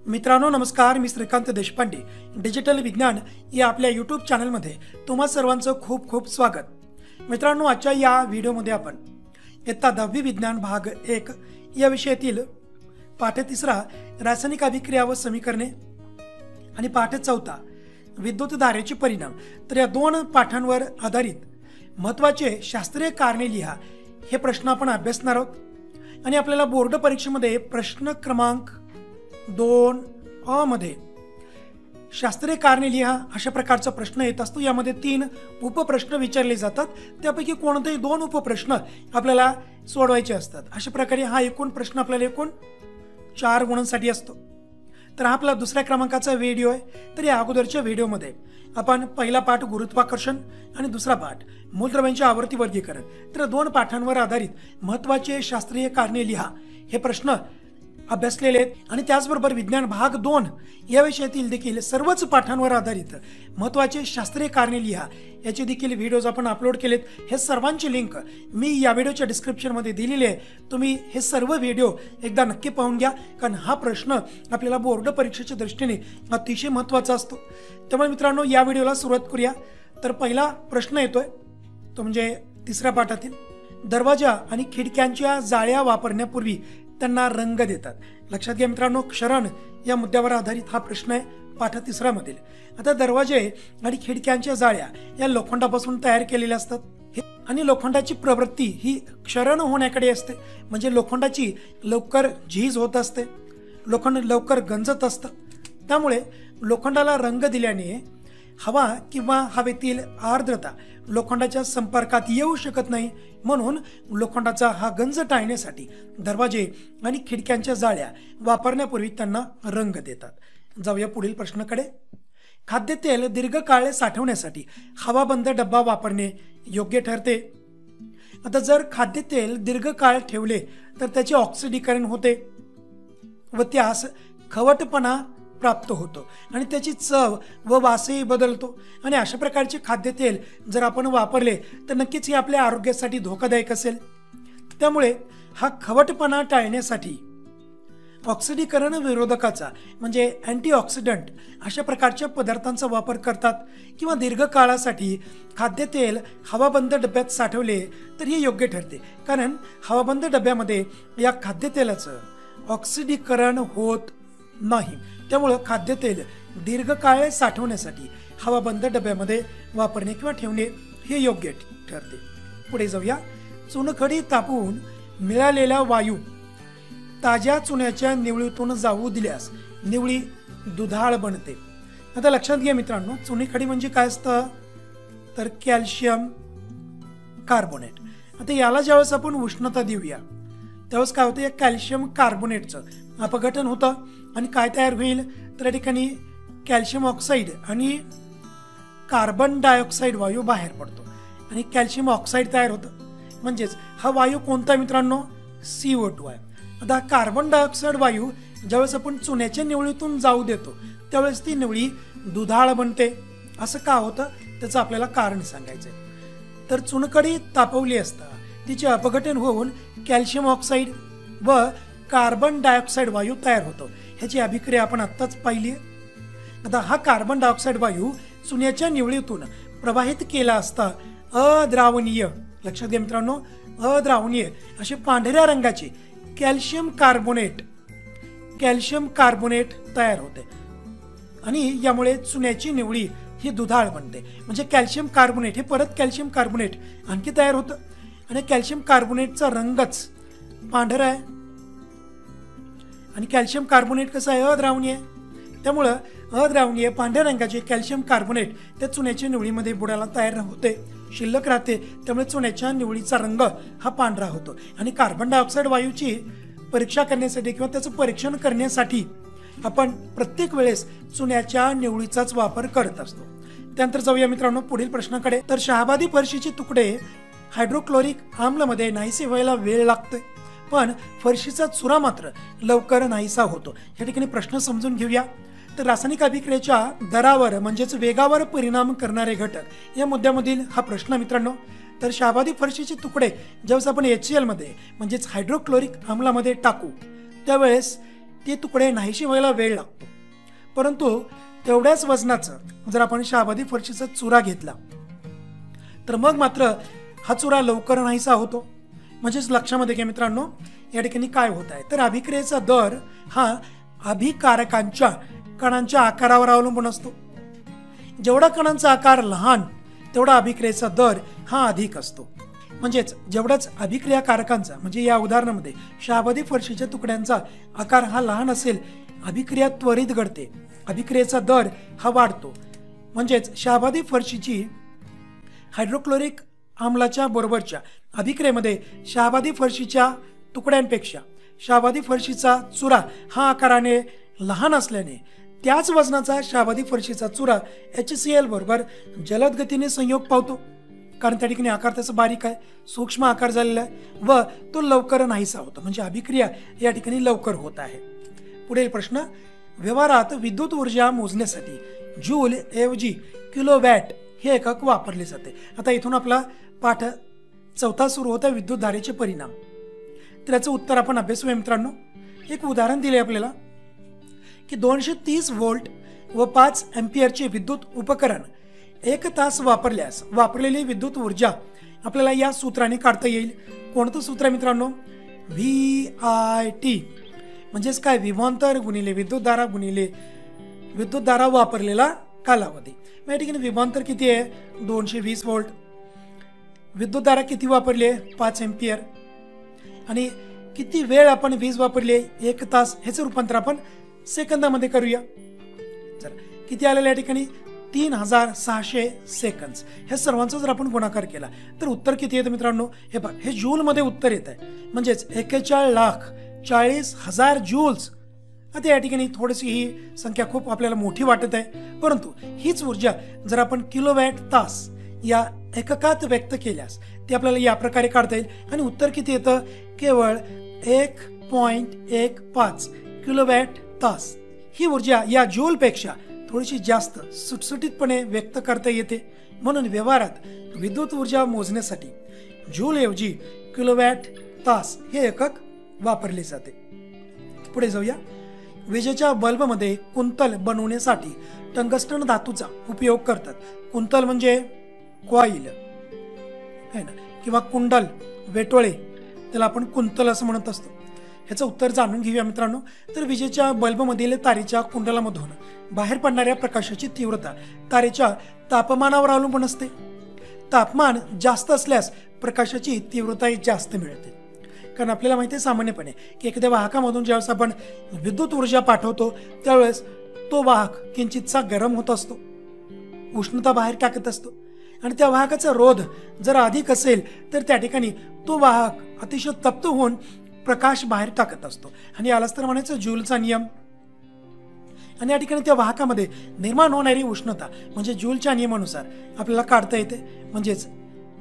मित्रांनो नमस्कार, मी श्रीकांत देशपांडे डिजिटल विज्ञान या आपल्या यूट्यूब चॅनलमध्ये तुम्हा सर्वांचं खूप खूप स्वागत। मित्रांनो, आजच्या या व्हिडिओमध्ये आपण इयत्ता 10वी विज्ञान भाग 1 या विषयातील पाठ 3 रासायनिक अभिक्रिया व समीकरणे आणि पाठ 4 विद्युत धारेचे परिणाम तर या दोन पाठांवर आधारित महत्त्वाचे शास्त्रीय कारणे लिहा हे प्रश्न आपण अभ्यासणार आहोत। आणि आपल्याला बोर्ड परीक्षेमध्ये प्रश्न क्रमांक 2 मध्ये शास्त्रीय कारणे लिहा अशा प्रकारचा प्रश्न येत असतो। यामध्ये 3 उपप्रश्न विचारले जातात, त्यापैकी कोणतेही 2 उपप्रश्न आपल्याला सोडवायचे असतात। अशा प्रकारे हा एकूण प्रश्न आपल्याला एकूण 4 गुणांसाठी असतो। तर हा आपला दुसऱ्या क्रमांकाचा व्हिडिओ आहे। तर या अगोदरच्या व्हिडिओमध्ये आपण पहिला पाठ गुरुत्वाकर्षण आणि दुसरा पाठ मूलद्रव्यांचे आवर्ती वर्गीकरण तर 2 पाठांवर आधारित महत्त्वाचे शास्त्रीय कारणे लिहा हे प्रश्न अभ्यासलेले आहेत। आणि त्याचबरोबर विज्ञान भाग 2 या विषयातील देखील सर्वच पाठांवर आधारित महत्त्वाचे शास्त्रीय कारणे लिहा याचे देखील व्हिडिओज आपण अपलोड केलेत। हे सर्वांची लिंक मी या व्हिडिओच्या डिस्क्रिप्शनमध्ये दिलेली आहे। तुम्ही हे सर्व व्हिडिओ एकदा नक्की पाहून घ्या, कारण हा प्रश्न आपल्याला बोर्ड परीक्षेच्या दृष्टीने अतिशय महत्त्वाचा असतो। त्यामुळे मित्रांनो, या व्हिडिओला सुरुवात करूया। तर पहिला प्रश्न येतोय तो म्हणजे 3ऱ्या पाठातील, दरवाजा आणि खिडक्यांच्या जाळ्या वापरण्यापूर्वी त्यांना रंग देतात। लक्षात घ्या मित्रांनो, क्षरण या मुद्द्यावर आधारित हा प्रश्न आहे पाठ 3 मधील। आता दरवाजे आणि खिडक्यांच्या जाळ्या या लोखंडापासून तयार केलेल्या असतात आणि लोखंडाची प्रवृत्ती ही क्षरण होण्याकडे असते, म्हणजे लोखंडाची लवकर झीज होत असते, लोखंड लवकर गंजत असतं। त्यामुळे लोखंडाला रंग दिल्याने हवा किंवा हवेतील आर्द्रता लोखंडाच्या संपर्कात येऊ शकत नाही, म्हणून लोखंडाचा हा गंज टाळण्यासाठी दरवाजे आणि खिडक्यांच्या जाळ्या वापरण्यापूर्वी त्यांना रंग देतात। जाऊया पुढील प्रश्नाकडे। खाद्यतेल दीर्घकाळ साठवण्यासाठी हवाबंद डब्बा वापरणे योग्य ठरते। आता जर खाद्यतेल दीर्घकाळ ठेवले तर त्याचे ऑक्सिडीकरण होते व त्यास खवटपणा प्राप्त होतो आणि त्याची चव व वासही बदलतो। आणि अशा प्रकारचे खाद्यतेल जर आपण वापरले तर नक्कीच हे आपल्या आरोग्यासाठी धोकादायक असेल। त्यामुळे हा खवटपणा टाळण्यासाठी ऑक्सिडीकरण विरोधकाचा म्हणजे अँटीऑक्सिडंट अशा प्रकारच्या पदार्थांचा वापर करतात, किंवा दीर्घकाळासाठी खाद्यतेल हवाबंद डब्यात साठवले तर हे योग्य ठरते, कारण हवाबंद डब्यामध्ये या खाद्यतेलाचं ऑक्सिडीकरण होत नाही। त्यामुळे खाद्यतेल दीर्घकाळ साठवण्यासाठी हवाबंद डब्यामध्ये वापरणे किंवा ठेवणे हे योग्य ठरते। पुढे जाऊया। चुनखडी तापवून मिळालेला वायू ताज्या चुन्याच्या निवळीतून जाऊ दिल्यास निवळी दुधाळ बनते। आता लक्षात घ्या मित्रांनो, चुनखडी म्हणजे काय असतं तर कॅल्शियम कार्बोनेट। आता याला ज्यावेळेस आपण उष्णता देऊया त्यावेळेस काय होतं, या कॅल्शियम कार्बोनेटचं अपघटन होतं आणि काय तयार होईल तर या ठिकाणी कॅल्शियम ऑक्साईड आणि कार्बन डायऑक्साईड वायू बाहेर पडतो आणि कॅल्शियम ऑक्साईड तयार होतं। म्हणजेच हा वायू कोणता मित्रांनो, CO2 आहे। आता कार्बन डायऑक्साईड वायू ज्यावेळेस आपण चुन्याच्या निवळीतून जाऊ देतो त्यावेळेस ती निवळी दुधाळ बनते। असं का होतं त्याचं आपल्याला कारण सांगायचं आहे। तर चुनखडी तापवली असता तिचे अपघटन होऊन कॅल्शियम ऑक्साईड व कार्बन डायऑक्साईड वायू तयार होतो। ह्याची अभिक्रिया आपण आत्ताच पाहिली आहे। आता हा कार्बन डायऑक्साईड वायू चुन्याच्या निवळीतून प्रवाहित केला असता अद्रावणीय, लक्षात घ्या मित्रांनो, अद्रावणीय असे पांढऱ्या रंगाचे कॅल्शियम कार्बोनेट तयार होते आणि यामुळे चुन्याची निवळी ही दुधाळ बनते। म्हणजे कॅल्शियम कार्बोनेट हे परत कॅल्शियम कार्बोनेट आणखी तयार होतं आणि कॅल्शियम कार्बोनेटचा रंगच पांढरा आहे आणि कॅल्शियम कार्बोनेट कसं आहे, अद्रावणीय आहे। त्यामुळं अद्रावणीय पांढऱ्या रंगाचे कॅल्शियम कार्बोनेट त्या चुन्याच्या निवळीमध्ये बुडाला तयार होते, शिल्लक राहते। त्यामुळे चुन्याच्या निवळीचा रंग हा पांढरा होतो आणि कार्बन डायऑक्साईड वायूची परीक्षा करण्यासाठी किंवा त्याचं परीक्षण करण्यासाठी आपण प्रत्येक वेळेस चुन्याच्या निवळीचाच वापर करत असतो। त्यानंतर जाऊया मित्रांनो पुढील प्रश्नाकडे। तर शहाबादी फरशीचे तुकडे हायड्रोक्लोरिक आम्लमध्ये नाहीसे व्हायला वेळ लागतोय, पण फरशीचा चुरा मात्र लवकर नाहीसा होतो। या ठिकाणी प्रश्न समजून घेऊया। तर रासायनिक अभिक्रियेच्या दरावर म्हणजेच वेगावर परिणाम करणारे घटक या मुद्द्यामधील हा प्रश्न मित्रांनो। तर शहाबादी फरशीचे तुकडे ज्यावेळेस आपण HCl मध्ये म्हणजेच हायड्रोक्लोरिक आम्लामध्ये टाकू त्यावेळेस ते तुकडे नाहीशी व्हायला वेळ लागतो. परंतु तेवढ्याच वजनाचं जर आपण शहाबादी फरशीचा चुरा घेतला तर मग मात्र हा चुरा लवकर नाहीसा होतो. म्हणजेच लक्षामध्ये घ्या मित्रांनो, या ठिकाणी काय होत आहे तर अभिक्रियेचा दर हा अभिकारकांच्या कणांच्या आकारावर अवलंबून असतो. जेवढा कणांचा आकार लहान तेवढा अभिक्रियेचा दर हा अधिक असतो. म्हणजेच जेवढाच अभिक्रियाकारकांचा म्हणजे या उदाहरणामध्ये शहाबादी फरशीच्या तुकड्यांचा आकार हा लहान असेल, अभिक्रिया त्वरित घडते, अभिक्रियेचा दर हा वाढतो. म्हणजेच शहाबादी फरशीची हायड्रोक्लोरिक आम्लाच्या बरोबरच्या अभिक्रियेमध्ये शहाबादी फरशीच्या तुकड्यांपेक्षा शहाबादी फरशीचा चुरा हा आकाराने लहान असल्याने त्याच वजनाचा शहाबादी फरशीचा चुरा HCl बरोबर जलद गतीने संयोग पावतो. कारण त्या ठिकाणी आकार त्याचा बारीक आहे, सूक्ष्म आकार झालेला आहे व तो लवकर नाहीसा होतो. म्हणजे अभिक्रिया या ठिकाणी लवकर होत आहे. पुढील प्रश्न, व्यवहारात विद्युत ऊर्जा मोजण्यासाठी जूल ऐवजी किलोवॅट हे एकक वापरले जाते. आता इथून आपला पाठ चौथा सुरू होता, विद्युत धारेचे परिणाम. तर याचं उत्तर आपण अभ्यासूया मित्रांनो. एक उदाहरण दिले आपल्याला की 230 व्होल्ट व 5 एम्पियरचे विद्युत उपकरण 1 तास वापरल्यास वापरलेली विद्युत ऊर्जा आपल्याला या सूत्राने काढता येईल. कोणतं सूत्र आहे मित्रांनो? VIT म्हणजेच काय, विभवांतर गुणिले विद्युतधारा गुणिले विद्युतधारा वापरलेला कालावधी. या ठिकाणी विभवांतर किती आहे? 220 व्होल्ट. विद्युतधारा किती वापरली आहे? 5 एम्पियर. आणि किती वेळ आपण वीज वापरली आहे? 1 तास. ह्याचं रूपांतर आपण सेकंदामध्ये करूया. चला, किती आलेलं या ठिकाणी? 3600 सेकंद. ह्या सर्वांचा जर आपण गुणाकार केला तर उत्तर किती येतं मित्रांनो? हे पहा, हे जूल मध्ये उत्तर येत आहे. म्हणजेच 41,40,000 जूल्स. आता या ठिकाणी थोडीशी ही संख्या खूप आपल्याला मोठी वाटत आहे, परंतु हीच ऊर्जा जर आपण किलोवॅट तास या एककात व्यक्त केल्यास ते आपल्याला या प्रकारे काढता येईल. आणि उत्तर किती येतं? केवळ 1.15 किलोवॅट तास. ही ऊर्जा या जूलपेक्षा थोडीशी जास्त सुटसुटीतपणे व्यक्त करता येते. म्हणून व्यवहारात विद्युत ऊर्जा मोजण्यासाठी जूल ऐवजी किलोवॅट तास हे एकक वापरले जाते. पुढे जाऊया. विजेच्या बल्बमध्ये कुंतल बनवण्यासाठी टंगस्टन धातूचा उपयोग करतात. कुंतल म्हणजे कॉईल है ना, किंवा कुंडल, वेटोळे, त्याला आपण कुंतल असं म्हणत असतो. ह्याचं उत्तर जाणून घेऊया मित्रांनो. तर विजेच्या बल्बमधील तारेच्या कुंडलामधून बाहेर पडणाऱ्या प्रकाशाची तीव्रता तारेच्या तापमानावर अवलंबून असते. तापमान जास्त असल्यास प्रकाशाची तीव्रता जास्त मिळते. कारण आपल्याला माहिती आहे सामान्यपणे की एखाद्या वाहकामधून ज्यावेळेस आपण विद्युत ऊर्जा पाठवतो त्यावेळेस तो वाहक किंचितसा गरम होत असतो, उष्णता बाहेर टाकत असतो. आणि त्या वाहकाचा रोध जर अधिक असेल तर त्या ठिकाणी तो वाहक अतिशय तप्त होऊन प्रकाश बाहेर टाकत असतो. आणि यालाच तर म्हणायचं जूलचा नियम. आणि या ठिकाणी त्या वाहकामध्ये निर्माण होणारी उष्णता म्हणजे जूलच्या नियमानुसार आपल्याला काढता येते. म्हणजेच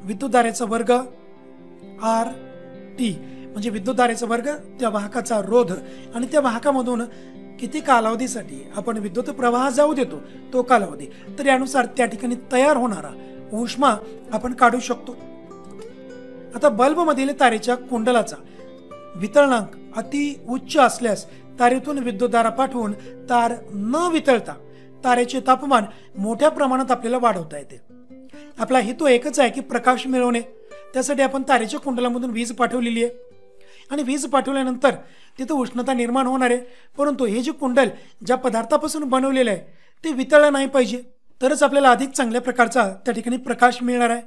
विद्युतधारेचा वर्ग RT म्हणजे विद्युतधारेचा वर्ग त्या वाहकाचा रोध आणि त्या वाहकामधून किती कालावधीसाठी आपण विद्युत प्रवाह जाऊ देतो तो कालावधी. तर यानुसार त्या ठिकाणी तयार होणारा उष्मा आपण काढू शकतो. आता बल्बमधील तारेच्या कुंडलाचा वितरणांक अति उच्च असल्यास तारेतून विद्युतधारा पाठवून तार न वितळता तारेचे तापमान मोठ्या प्रमाणात आपल्याला वाढवता येते. आपला हेतू एकच आहे की प्रकाश मिळवणे. त्यासाठी आपण तारेच्या कुंडलामधून वीज पाठवलेली आहे आणि वीज पाठवल्यानंतर तिथं उष्णता निर्माण होणार आहे. परंतु हे जे कुंडल ज्या पदार्थापासून बनवलेलं आहे ते वितळलं नाही पाहिजे, तरच आपल्याला अधिक चांगल्या प्रकारचा त्या ठिकाणी प्रकाश मिळणार आहे.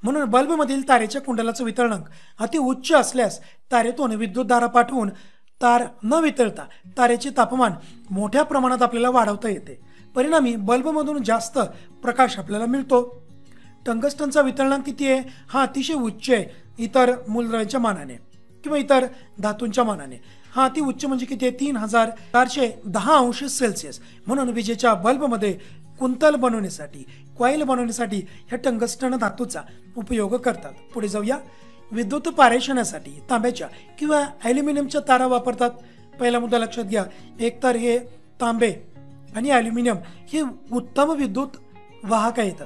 म्हणून बल्बमधील तारेच्या कुंडलाचं वितरणांक अति उच्च असल्यास तारेतून विद्युतधारा पाठवून तार न वितळता तारेचे तापमान मोठ्या प्रमाणात आपल्याला वाढवता येते. परिणामी बल्बमधून जास्त प्रकाश आपल्याला मिळतो. टंगस्टनचा वितरणांक किती आहे? हा अतिशय उच्च आहे इतर मूलद्रव्यांच्या मानाने किंवा इतर धातूंच्या मानाने. हा अति उच्च म्हणजे किती आहे? 3410 अंश सेल्सिअस. म्हणून विजेच्या बल्बमध्ये कुंतल बनवण्यासाठी, कॉईल बनवण्यासाठी ह्या टंगस्टन धातूचा उपयोग करतात. पुढे जाऊया. विद्युत पारेषणासाठी तांब्याच्या किंवा ॲल्युमिनियमच्या तारा वापरतात. पहिला मुद्दा लक्षात घ्या. एकतर हे तांबे आणि ॲल्युमिनियम हे उत्तम विद्युत वाहक आहेत.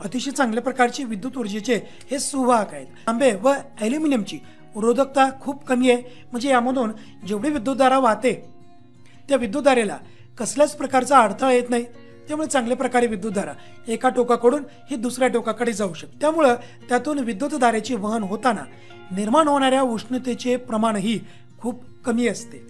अतिशय चांगल्या प्रकारचे विद्युत ऊर्जेचे हे सुवाहक आहेत. तांबे व ॲल्युमिनियमची रोधकता खूप कमी आहे. म्हणजे यामधून जेवढी विद्युतधारा वाहते त्या विद्युतधारेला कसल्याच प्रकारचा अडथळा येत नाही, त्यामुळे चांगल्या प्रकारे विद्युतधारा एका टोकाकडून ही दुसऱ्या टोकाकडे जाऊ शकते। त्यामुळे त्यातून विद्युतधारेचे वहन होताना निर्माण होणाऱ्या उष्णतेचे प्रमाणही खूप कमी असते।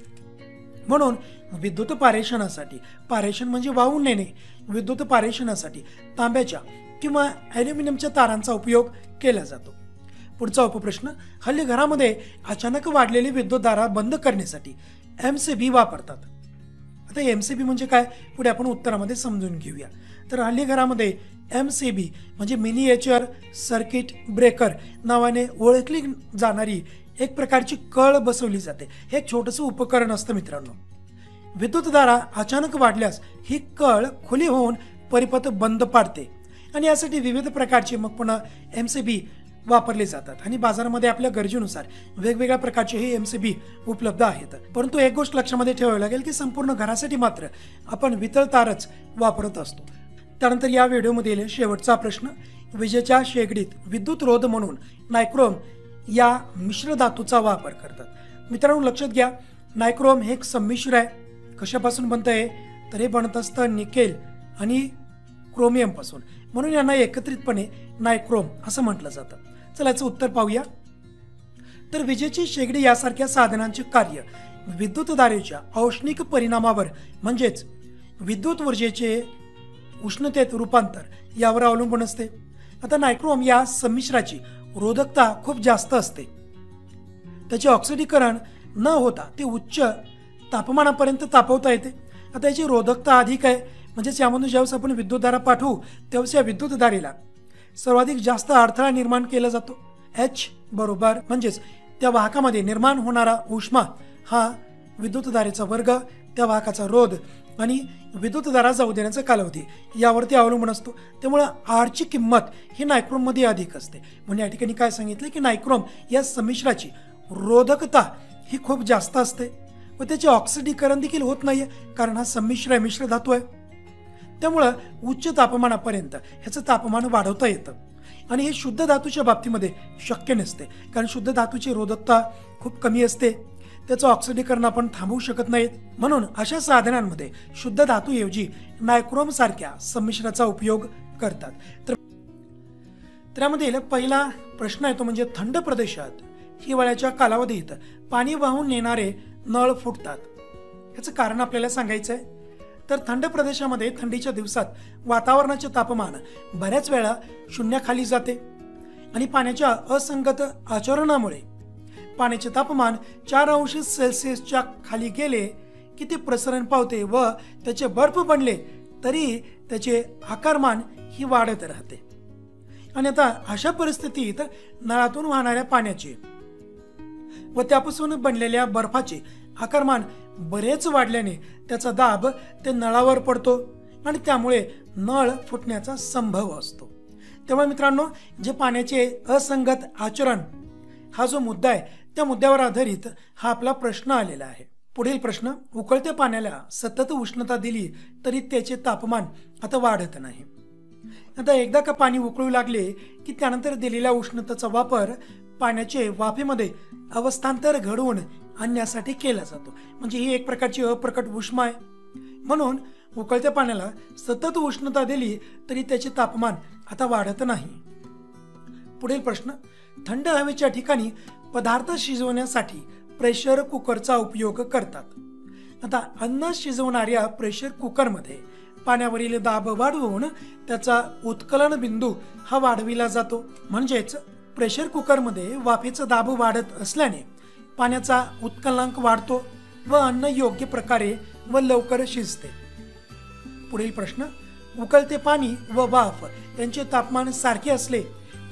म्हणून विद्युत पारेषणासाठी, पारेषण म्हणजे वाहून नेणे, विद्युत पारेषणासाठी तांब्याच्या किंवा ॲल्युमिनियमच्या तारांचा उपयोग केला जातो। पुढचा उपप्रश्न, हल्ली घरामध्ये अचानक वाढलेली विद्युतधारा बंद करण्यासाठी MCB वापरतात। आता MCB म्हणजे काय, पुढे आपण उत्तरामध्ये समजून घेऊया। तर हल्ली घरामध्ये MCB म्हणजे मिनिएचर सर्किट ब्रेकर नावाने ओळखली जाणारी एक प्रकारची कळ बसवली जाते। हे एक छोटंसं उपकरण असतं मित्रांनो। विद्युतधारा अचानक वाढल्यास ही कळ खुली होऊन परिपथ बंद पाडते आणि यासाठी विविध प्रकारचे मग पुन्हा MCB वापरले जातात आणि बाजारामध्ये आपल्या गरजेनुसार वेगवेगळ्या प्रकारचे हे MCB उपलब्ध आहेत। परंतु एक गोष्ट लक्षामध्ये ठेवावी लागेल की संपूर्ण घरासाठी मात्र आपण वितळ तारच वापरत असतो। त्यानंतर या व्हिडिओमध्ये शेवटचा प्रश्न, विजेच्या शेगडीत विद्युत रोध म्हणून नायक्रोम या मिश्र धातूचा वापर करतात। मित्रांनो लक्षात घ्या, नायक्रोम हे एक संमिश्र आहे। कशापासून बनतं आहे, तर हे बनत असतं निकेल आणि क्रोमियम पासून, म्हणून यांना एकत्रितपणे नायक्रोम असं म्हटलं जातं। चला याचं उत्तर पाहूया। तर विजेची शेगडी यासारख्या साधनांचे कार्य विद्युतधारेच्या औष्णिक परिणामावर म्हणजेच विद्युत ऊर्जेचे उष्णतेत रूपांतर यावर अवलंबून असते। आता नायक्रोम या संमिश्राची रोधकता खूप जास्त असते, त्याचे ऑक्सिडीकरण न होता ते उच्च तापमानापर्यंत तापवता येते। आता याची रोधकता अधिक आहे, म्हणजेच यामधून ज्यावेळेस आपण विद्युतधारा पाठवू त्यावेळेस या विद्युतधारेला सर्वाधिक जास्त अडथळा निर्माण केला जातो। H बरोबर म्हणजेच त्या वाहकामध्ये निर्माण होणारा उष्मा हा विद्युतधारेचा वर्ग, त्या वाहकाचा रोध आणि विद्युतधारा जाऊ देण्याचा कालावधी यावरती अवलंबून असतो। त्यामुळे Rची किंमत ही नायक्रोममध्ये अधिक असते। म्हणजे या ठिकाणी काय सांगितलं की नायक्रोम या संमिश्राची रोधकता ही खूप जास्त असते व त्याचे ऑक्सिडीकरण देखील होत नाहीये, कारण हा संमिश्र मिश्र धातू आहे। त्यामुळे उच्च तापमानापर्यंत ह्याचं तापमान वाढवता येतं आणि हे शुद्ध धातूच्या बाबतीमध्ये शक्य नसते, कारण शुद्ध धातूची रोधकता खूप कमी असते, त्याचं ऑक्सिडीकरण आपण थांबवू शकत नाहीत। म्हणून अशा साधनांमध्ये शुद्ध धातूऐवजी नायक्रोम सारख्या संमिश्राचा उपयोग करतात। तर त्यामध्ये पहिला प्रश्न आहे तो म्हणजे थंड प्रदेशात हिवाळ्याच्या कालावधीत पाणी वाहून नेणारे नळ फुटतात, याचं कारण आपल्याला सांगायचं आहे। तर थंड प्रदेशामध्ये थंडीच्या दिवसात वातावरणाचे तापमान बऱ्याच वेळा शून्याखाली जाते आणि पाण्याच्या असंगत आचरणामुळे पाण्याचे तापमान 4 अंश सेल्सिअसच्या खाली गेले की ते प्रसरण पावते व त्याचे बर्फ बनले तरी त्याचे आकारमान ही वाढत राहते। आणि आता अशा परिस्थितीत नळातून वाहणाऱ्या पाण्याचे व त्यापासून बनलेल्या बर्फाचे आकारमान बरेच वाढल्याने त्याचा दाब ते नळावर पडतो आणि त्यामुळे नळ फुटण्याचा संभव असतो। त्यामुळे मित्रांनो, जे पाण्याचे असंगत आचरण हा जो मुद्दा आहे त्या मुद्द्यावर आधारित हा आपला प्रश्न आलेला आहे। पुढील प्रश्न, उकळत्या पाण्याला सतत उष्णता दिली तरी त्याचे तापमान आता वाढत नाही। आता एकदा का पाणी उकळू लागले की त्यानंतर दिलेल्या उष्णतेचा वापर पाण्याचे वाफेमध्ये अवस्थांतर घडवून आणण्यासाठी केला जातो, म्हणजे ही एक प्रकारची अप्रकट उष्मा आहे। म्हणून उकळत्या पाण्याला सतत उष्णता दिली तरी त्याचे तापमान आता वाढत नाही। पुढील प्रश्न, थंड हवेच्या ठिकाणी पदार्थ शिजवण्यासाठी प्रेशर कुकरचा उपयोग करतात। आता अन्न शिजवणाऱ्या प्रेशर कुकरमध्ये पाण्यावरील दाब वाढवून त्याचा उत्कलन बिंदू हा वाढविला जातो, म्हणजेच प्रेशर कुकरमध्ये वाफेचा दाब वाढत असल्याने पाण्याचा उत्कलनांक वाढतो व अन्न योग्य प्रकारे व लवकर शिजते। पुढील प्रश्न, उकळते पाणी व वाफ यांचे तापमान सारखे असले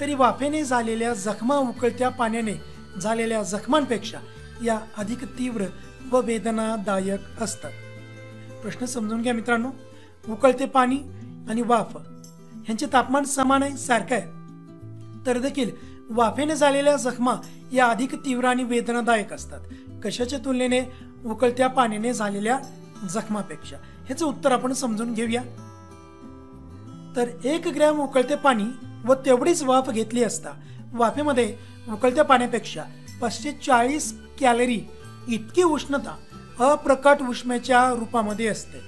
तरी वाफेने झालेल्या जखमा उकळत्या पाण्याने झालेल्या जखमांपेक्षा या अधिक तीव्र व वेदनादायक असतात। प्रश्न समजून घ्या मित्रांनो, उकळते पाणी आणि वाफ यांचे तापमान समान आहे, सारखं आहे, तर देखील वाफेने झालेल्या जखमा या अधिक तीव्र आणि वेदनादायक असतात। कशाच्या तुलनेने? उकळत्या पाण्याने झालेल्या जखमापेक्षा। ह्याचं उत्तर आपण समजून घेऊया। तर 1 ग्रॅम उकळते पाणी व तेवढीच वाफ घेतली असता वाफेमध्ये उकळत्या पाण्यापेक्षा 540 कॅलरी इतकी उष्णता अप्रकट उष्म्याच्या रूपामध्ये असते।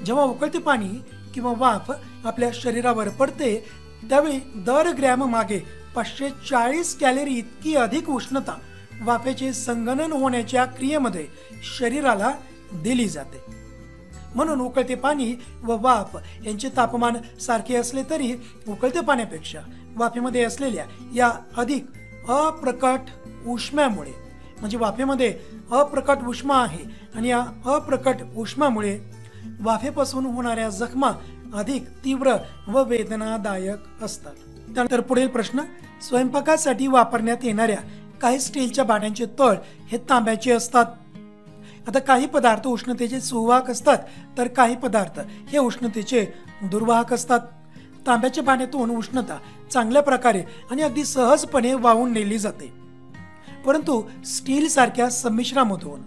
जेव्हा उकळते पाणी किंवा वाफ आपल्या शरीरावर पडते त्यावेळी दर ग्रॅम मागे 540 कॅलरी इतकी अधिक उष्णता वाफेचे संगणन होण्याच्या क्रियेमध्ये शरीराला दिली जाते। म्हणून उकळते पाणी व वाफ यांचे तापमान सारखे असले तरी उकळत्या पाण्यापेक्षा वाफेमध्ये असलेल्या या अधिक अप्रकट उष्म्यामुळे, म्हणजे वाफेमध्ये अप्रकट उष्मा आहे आणि या अप्रकट उष्म्यामुळे वाफेपासून होणाऱ्या जखमा अधिक तीव्र व वेदनादायक असतात। त्यानंतर पुढील प्रश्न, स्वयंपाकासाठी वापरण्यात येणाऱ्या काही स्टीलच्या भांड्यांचे तळ हे तांब्याचे असतात। आता काही पदार्थ उष्णतेचे सुवाहक असतात तर काही पदार्थ हे उष्णतेचे दुर्वाहक असतात। तांब्याच्या भांड्यातून उष्णता चांगल्या प्रकारे आणि अगदी सहजपणे वाहून नेली जाते, परंतु स्टील सारख्या संमिश्रामधून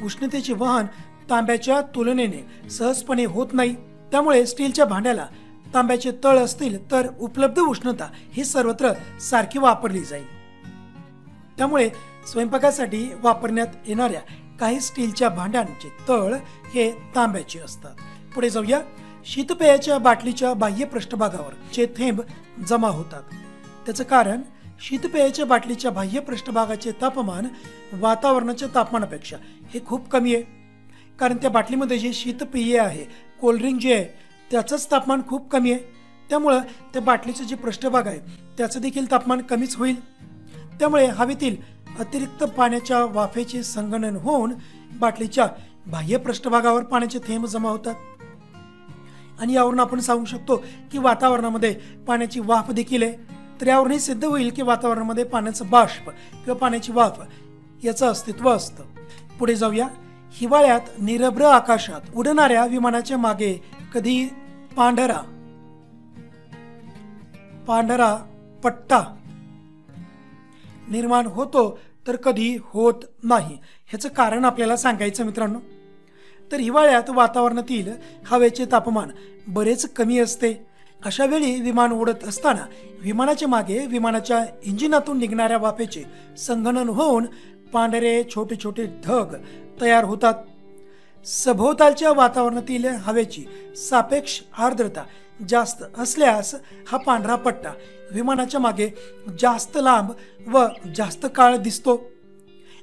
उष्णतेचे वहन तांब्याच्या तुलनेने सहजपणे होत नाही। त्यामुळे स्टीलच्या भांड्याला तांब्याचे तळ असतील तर उपलब्ध उष्णता ही सर्वत्र सारखी वापरली जाईल। त्यामुळे स्वयंपाकासाठी वापरण्यात येणाऱ्या काही स्टीलच्या भांड्यांचे तळ हे तांब्याचे असतात। पुढे जाऊया, शीतपेयाच्या बाटलीच्या बाह्य पृष्ठभागावर जे थेंब जमा होतात त्याचं कारण शीतपेयाच्या बाटलीच्या बाह्य पृष्ठभागाचे तापमान वातावरणाच्या तापमानापेक्षा हे खूप कमी आहे, कारण त्या बाटलीमध्ये जे शीतपेय आहे, कोल्ड्रिंक जे आहे त्याचंच तापमान खूप कमी आहे। त्यामुळं त्या बाटलीचं जे पृष्ठभाग आहे त्याचं देखील तापमान कमीच होईल। त्यामुळे हवेतील अतिरिक्त पाण्याच्या वाफेचे संगणन होऊन बाटलीच्या बाह्य पृष्ठभागावर पाण्याचे थेंब जमा होतात आणि यावरून आपण सांगू शकतो की वातावरणामध्ये पाण्याची वाफ देखील आहे। तर यावरून सिद्ध होईल की वातावरणामध्ये पाण्याचं बाष्प किंवा पाण्याची वाफ याचं अस्तित्व असतं। पुढे जाऊया, हिवाळ्यात निरभ्र आकाशात उडणाऱ्या विमानाच्या मागे कधी पांढरा पट्टा निर्माण होतो तर कधी होत नाही, ह्याचं कारण आपल्याला सांगायचं मित्रांनो। तर हिवाळ्यात वातावरणातील हवेचे तापमान बरेच कमी असते। अशा वेळी विमान उडत असताना विमानाच्या मागे विमानाच्या इंजिनातून निघणाऱ्या वाफेचे संगणन होऊन पांढरे छोटे छोटे ढग तयार होतात। सभोवतालच्या वातावरणातील हवेची सापेक्ष आर्द्रता जास्त असल्यास हा पांढरा पट्टा विमानाच्या मागे जास्त लांब व जास्त काळ दिसतो।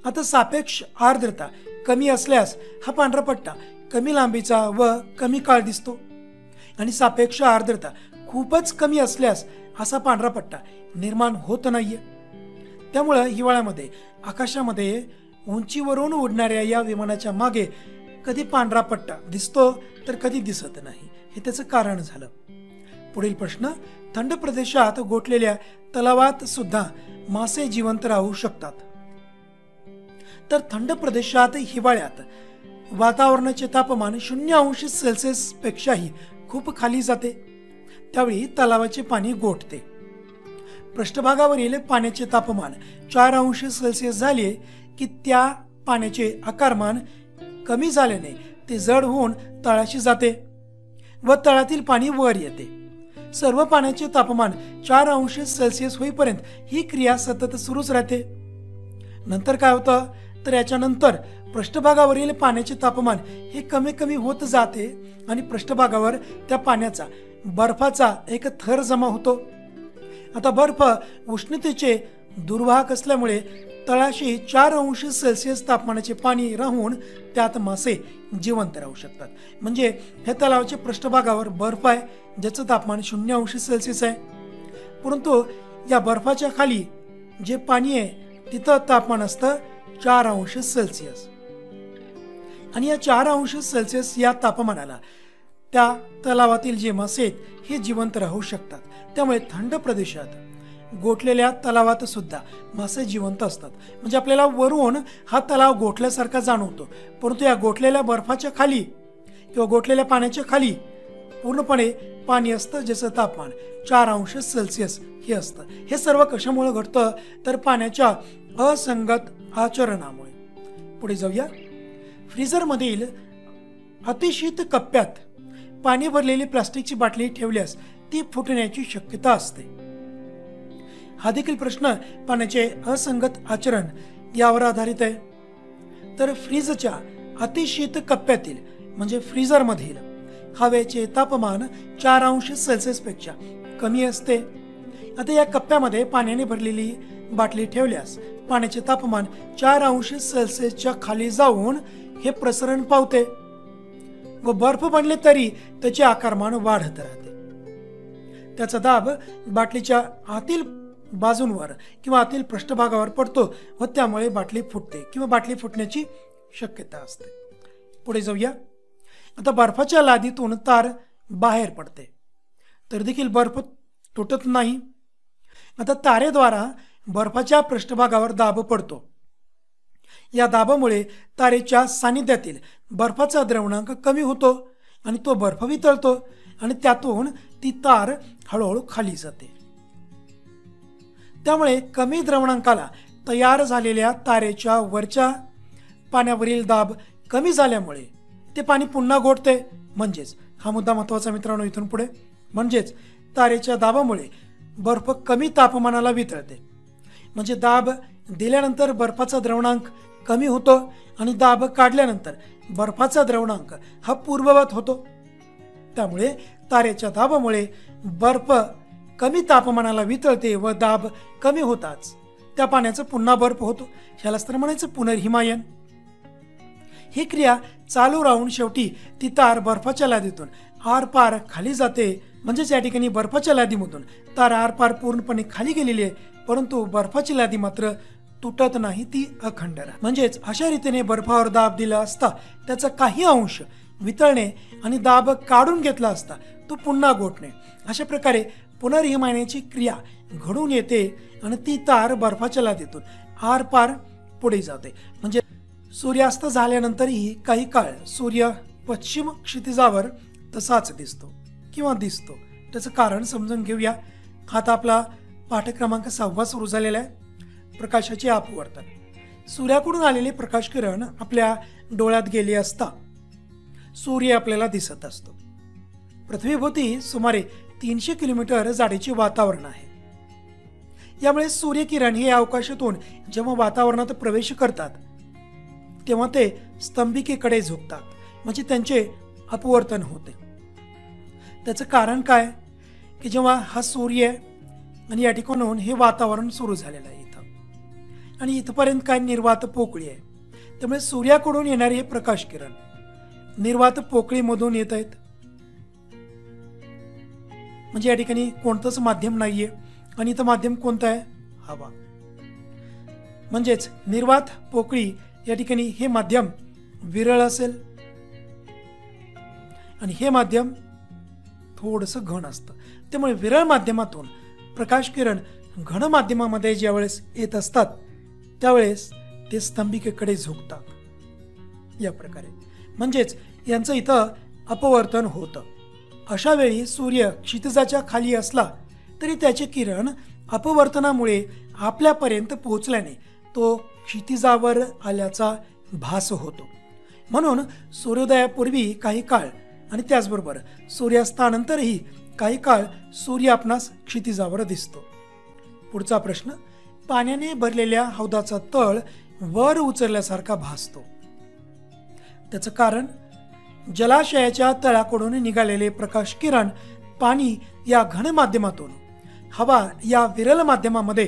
आता सापेक्ष आर्द्रता कमी असल्यास हा पांढरा पट्टा कमी लांबीचा व कमी काळ दिसतो आणि सापेक्ष आर्द्रता खूपच कमी असल्यास असा पांढरा पट्टा निर्माण होत नाहीये। त्यामुळे हिवाळ्यामध्ये आकाशामध्ये उंचीवरून उडणाऱ्या या विमानाच्या मागे कधी पांढरा पट्टा दिसतो तर कधी दिसत नाही, हे त्याचं कारण झालं। पुढील प्रश्न, थंड प्रदेशात गोठलेल्या तलावात सुद्धा मासे जिवंत राहू शकतात। तर थंड प्रदेशात हिवाळ्यात वातावरणाचे तापमान 0°C पेक्षाही खूप खाली जाते, त्यावेळी तलावाचे पाणी गोठते। पृष्ठभागावरील पाण्याचे तापमान 4°C झाले की त्या पाण्याचे आकारमान कमी झाल्याने ते जड होऊन तळाशी जाते व तळातील पाणी वर येते। सर्व पाण्याचे तापमान 4°C होईपर्यंत ही क्रिया सतत सुरूच राहते। नंतर काय होतं तर याच्यानंतर पृष्ठभागावरील पाण्याचे तापमान हे कमी कमी होत जाते आणि पृष्ठभागावर त्या पाण्याचा बर्फाचा एक थर जमा होतो। आता बर्फ उष्णतेचे दुर्वाहक असल्यामुळे तळाशी 4°C तापमानाचे पाणी राहून त्यात मासे जिवंत राहू शकतात। म्हणजे हे तलावाच्या पृष्ठभागावर बर्फ आहे ज्याचं तापमान 0°C आहे, परंतु या बर्फाच्या खाली जे पाणी आहे तिथं तापमान असतं 4°C आणि या 4°C या तापमानाला त्या तलावातील जे मासे आहेत हे जिवंत राहू शकतात। त्यामुळे थंड प्रदेशात गोठलेल्या तलावात सुद्धा मासे जिवंत असतात। म्हणजे आपल्याला वरून हा तलाव गोठल्यासारखा जाणवतो, परंतु या गोठलेल्या बर्फाच्या खाली किंवा गोठलेल्या पाण्याच्या खाली पूर्णपणे पाणी असतं ज्याचं तापमान 4°C हे असतं। हे सर्व कशामुळे घडतं तर पाण्याच्या असंगत आचरणामुळे। पुढे जाऊया, फ्रीझरमधील अतिशीत कप्प्यात पाणी भरलेली प्लास्टिकची बाटली ठेवल्यास ती फुटण्याची शक्यता असते। हा देखील प्रश्न पाण्याचे असंगत आचरण यावर आधारित आहे। तर फ्रीजच्या अतिशीत कप्प्यातील म्हणजे फ्रीजरमधील हवेचे तापमान 4 अंश सेल्सिअस पेक्षा कमी असते। आता या कप्प्यामध्ये पाण्याने भरलेली बाटली ठेवल्यास पाण्याचे तापमान 4 अंश सेल्सिअसच्या खाली जाऊन हे प्रसरण पावते व बर्फ बनले तरी त्याचे आकारमान वाढत राहते। त्याचा दाब बाटलीच्या आतील बाजूंवर किंवा आतील पृष्ठभागावर पडतो व त्यामुळे बाटली फुटते किंवा बाटली फुटण्याची शक्यता असते। पुढे जाऊया। आता बर्फाच्या लादीतून तार बाहेर पडते तर देखील बर्फ तुटत नाही। आता तारेद्वारा बर्फाच्या पृष्ठभागावर दाब पडतो। या दाबामुळे तारेच्या सानिध्यातील बर्फाचा द्रवणांक कमी होतो आणि तो बर्फ वितळतो आणि त्यातून ती तार हळूहळू खाली जाते। त्यामुळे कमी द्रवणांकाला तयार झालेल्या तारेच्या वरच्या पाण्यावरील दाब कमी झाल्यामुळे ते पाणी पुन्हा गोठते। म्हणजेच हा मुद्दा महत्त्वाचा मित्रांनो इथून पुढे, म्हणजेच तारेच्या दाबामुळे बर्फ कमी तापमानाला वितळते। म्हणजे दाब दिल्यानंतर बर्फाचा द्रवणांक कमी होतो आणि दाब काढल्यानंतर बर्फाचा द्रवणांक हा पूर्ववत होतो। त्यामुळे तारेच्या दाबामुळे बर्फ कमी तापमानाला वितळते व दाब कमी होताच त्या पाण्याचा पुन्हा बर्फ होतो। ह्यालाच तर म्हणायचं पुनर्हिमायन। ही क्रिया चालू राहून शेवटी ती तार बर्फाच्या लादीतून आरपार खाली जाते। म्हणजेच या ठिकाणी बर्फाच्या लादीमधून तार आरपार पूर्णपणे खाली गेलेली आहे, परंतु बर्फाची लादी मात्र तुटत नाही, ती अखंड राहते। म्हणजेच अशा रीतीने बर्फावर दाब दिला असता त्याचा काही अंश वितळणे आणि दाब काढून घेतला असता तो पुन्हा गोठणे, अशा प्रकारे पुनर्हिमायनाची क्रिया घडून येते आणि ती तार बर्फाच्या लादीतून आरपार पुढे जाते। म्हणजे सूर्यास्त झाल्यानंतरही काही काळ सूर्य पश्चिम क्षितिजावर तसाच दिसतो किंवा दिसतो। त्याचं कारण समजून घेऊया। आता आपला पाठ क्रमांक 6 सुरू झालेला आहे, प्रकाशाचे अपवर्तन। सूर्याकडून आलेले प्रकाश किरण आपल्या डोळ्यात गेले असता सूर्य आपल्याला दिसत असतो। पृथ्वीभोवती सुमारे 300 किलोमीटर जाडीचे वातावरण आहे। यामुळे सूर्यकिरण हे अवकाशातून जेव्हा वातावरणात प्रवेश करतात तेव्हा ते स्तंभिकेकडे झुकतात, म्हणजे त्यांचे अपवर्तन होते। त्याचं कारण काय की जेव्हा हा सूर्य आणि या ठिकाणून हे वातावरण सुरू झालेलं आहे इथं आणि इथपर्यंत काय निर्वात पोकळी आहे, त्यामुळे सूर्याकडून येणारे हे प्रकाश किरण निर्वात पोकळीमधून येत आहेत। म्हणजे या ठिकाणी कोणतंच माध्यम नाहीये आणि इथं माध्यम कोणतं आहे? हवा। म्हणजेच निर्वात पोकळी या ठिकाणी हे माध्यम विरळ असेल आणि हे माध्यम थोडंसं घन असतं। त्यामुळे विरळ माध्यमातून प्रकाश किरण घन माध्यमामध्ये ज्यावेळेस येत असतात त्यावेळेस ते स्तंभिकेकडे झुकतात या प्रकारे। म्हणजेच यांचं इथं अपवर्तन होतं। अशा वेळी सूर्य क्षितिजाच्या खाली असला तरी त्याचे किरण अपवर्तनामुळे आपल्यापर्यंत पोहोचल्याने तो क्षितिजावर आल्याचा भास होतो। म्हणून सूर्योदयापूर्वी काही काळ आणि त्याचबरोबर सूर्यास्तानंतरही काही काळ सूर्य आपणास क्षितिजावर दिसतो। पुढचा प्रश्न, पाण्याने भरलेल्या हौदाचा तळ वर उचलल्यासारखा भासतो। त्याचं कारण जलाशयाच्या तळाकडून निघालेले प्रकाश किरण पाणी या घन माध्यमातून हवा या विरल माध्यमामध्ये